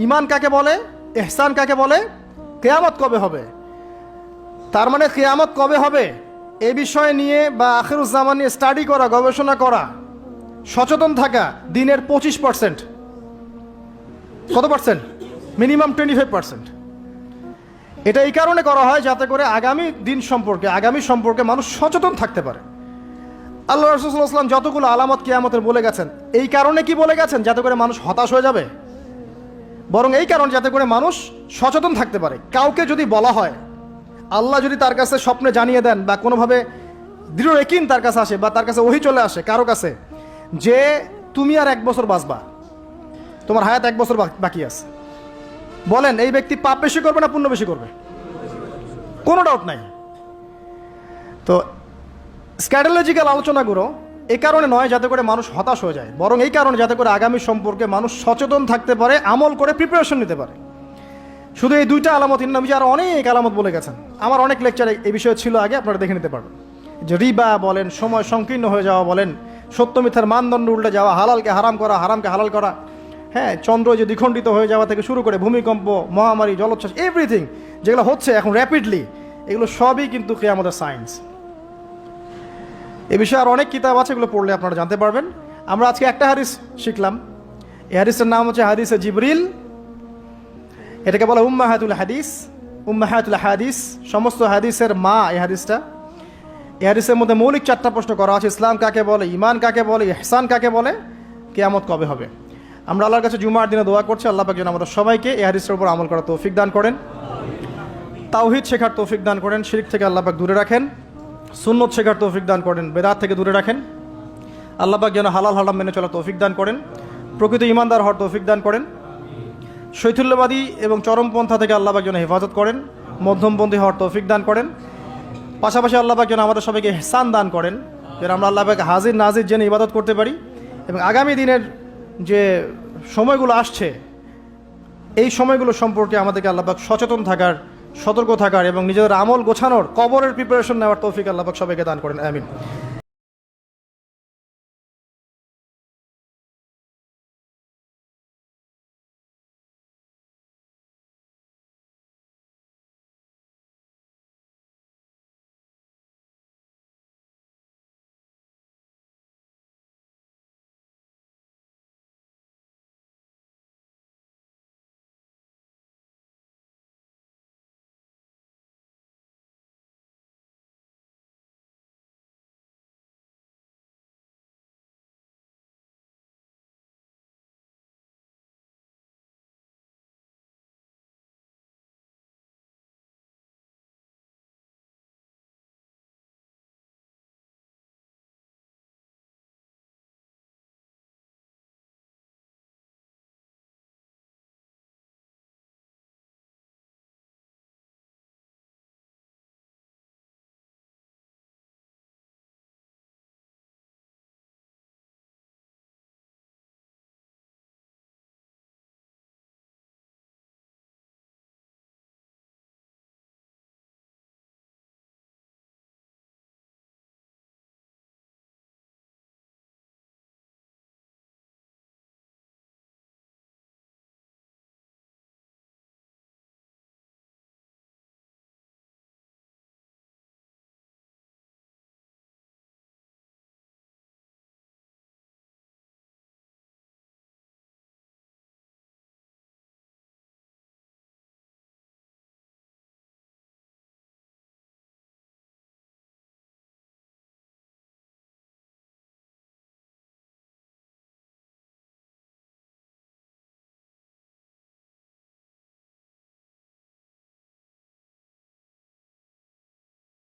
ঈমান কাকে বলে, ইহসান কাকে বলে, কিয়ামত কবে হবে। তার মানে কিয়ামত কবে হবে এই বিষয় নিয়ে বা আখিরুজ জামান নিয়ে স্টাডি করা, গবেষণা করা, সচেতন থাকা দিনের 25%। কত পার্সেন্ট? মিনিমাম 25%। এটা এই কারণে করা হয় যাতে করে আগামী দিন সম্পর্কে, আগামী সম্পর্কে মানুষ সচেতন থাকতে পারে। আল্লাহ রাসূল সাল্লাল্লাহু আলাইহি ওয়াসাল্লাম যতগুলো আলামত কিয়ামতের বলে গেছেন, এই কারণে কি বলে গেছেন? যাতে করে মানুষ হতাশ হয়ে যাবে, বরং এই কারণে যাতে করে মানুষ সচেতন থাকতে পারে। কাউকে যদি বলা হয়, আল্লাহ যদি তার কাছে স্বপ্নে জানিয়ে দেন বা কোনোভাবে দৃঢ় ইয়াকিন তার কাছে আসে বা তার কাছে ওহী চলে আসে কারো কাছে যে তুমি আর 1 বছর বাঁচবা, তোমার হায়াত 1 বছর বাকি আছে, বলেন এই ব্যক্তি পাপ বেশি করবে না পুণ্য বেশি করবে? কোনো ডাউট নাই। তো স্ক্যাটোলজিক্যাল আলোচনাগুলো এই কারণে নয় যাতে করে মানুষ হতাশ হয়ে যায়, বরং এই কারণে যাতে করে আগামী সম্পর্কে মানুষ সচেতন থাকতে পারে, আমল করে প্রিপারেশন নিতে পারে। শুধু এই 2টা আলামত, নবীজি আরও অনেক আলামত বলে গেছেন। আমার অনেক লেকচারে এই বিষয়ে ছিল আগে, আপনারা দেখে নিতে পারবেন। যে রিবা বলেন, সময় সংকীর্ণ হয়ে যাওয়া বলেন, সত্য মিথ্যার মানদণ্ড উল্টে যাওয়া, হালালকে হারাম করা, হারামকে হালাল করা, হ্যাঁ, চন্দ্র যে দ্বিখণ্ডিত হয়ে যাওয়া থেকে শুরু করে ভূমিকম্প, মহামারী, জলোচ্ছ্বাস, এভরিথিং যেগুলো হচ্ছে এখন র্যাপিডলি, এগুলো সবই কিন্তু কিয়ামতের সায়েন্স। এ বিষয়ে আর অনেক কিতাব আছে, এগুলো পড়লে আপনারা জানতে পারবেন। আমরা আজকে একটা হাদিস শিখলাম। এই হাদিসের নাম হচ্ছে হাদিসে জিবরিল। এটাকে বলা উম্মাহাতুল হাদিস, উম্মাহাতুল হাদিস, সমস্ত হাদিসের মা এই হাদিসটা। এই হাদিসের মধ্যে মৌলিক 4টা প্রশ্ন করা আছে। ইসলাম কাকে বলে, ঈমান কাকে বলে, ইহসান কাকে বলে, কিয়ামত কবে হবে। আমরা আল্লাহর কাছে জুমার দিনে দোয়া করছি আল্লাহ পাক যেন আমাদের সবাইকে এই হাদিসের উপর আমল করার তৌফিক দান করেন, তাওহীদ শেখার তৌফিক দান করেন, শিরক থেকে আল্লাহ পাক দূরে রাখেন, সুন্নত শেখার তৌফিক দান করেন, বেদাত থেকে দূরে রাখেন। আল্লাহ পাক যেন হালাল হারাম মেনে চলার তৌফিক দান করেন, প্রকৃত ঈমানদার হওয়ার তৌফিক দান করেন। শৈথিল্যবাদী এবং চরমপন্থা থেকে আল্লাহ পাক যেন হেফাজত করেন, মধ্যমপন্থী হওয়ার তৌফিক দান করেন। পাশাপাশি আল্লাহ পাক যেন আমাদের সবাইকে ইহসান দান করেন, যেন আমরা আল্লাহ পাক হাজির নাজির জেনে ইবাদত করতে পারি। এবং আগামী দিনের যে সময়গুলো আসছে, এই সময়গুলো সম্পর্কে আমাদেরকে আল্লাহ পাক সচেতন থাকার, সতর্ক থাকার এবং নিজেদের আমল গোছানোর, কবরের প্রিপারেশন নেওয়ার তৌফিক আল্লাহ পাক সবাইকে দান করেন, আমিন।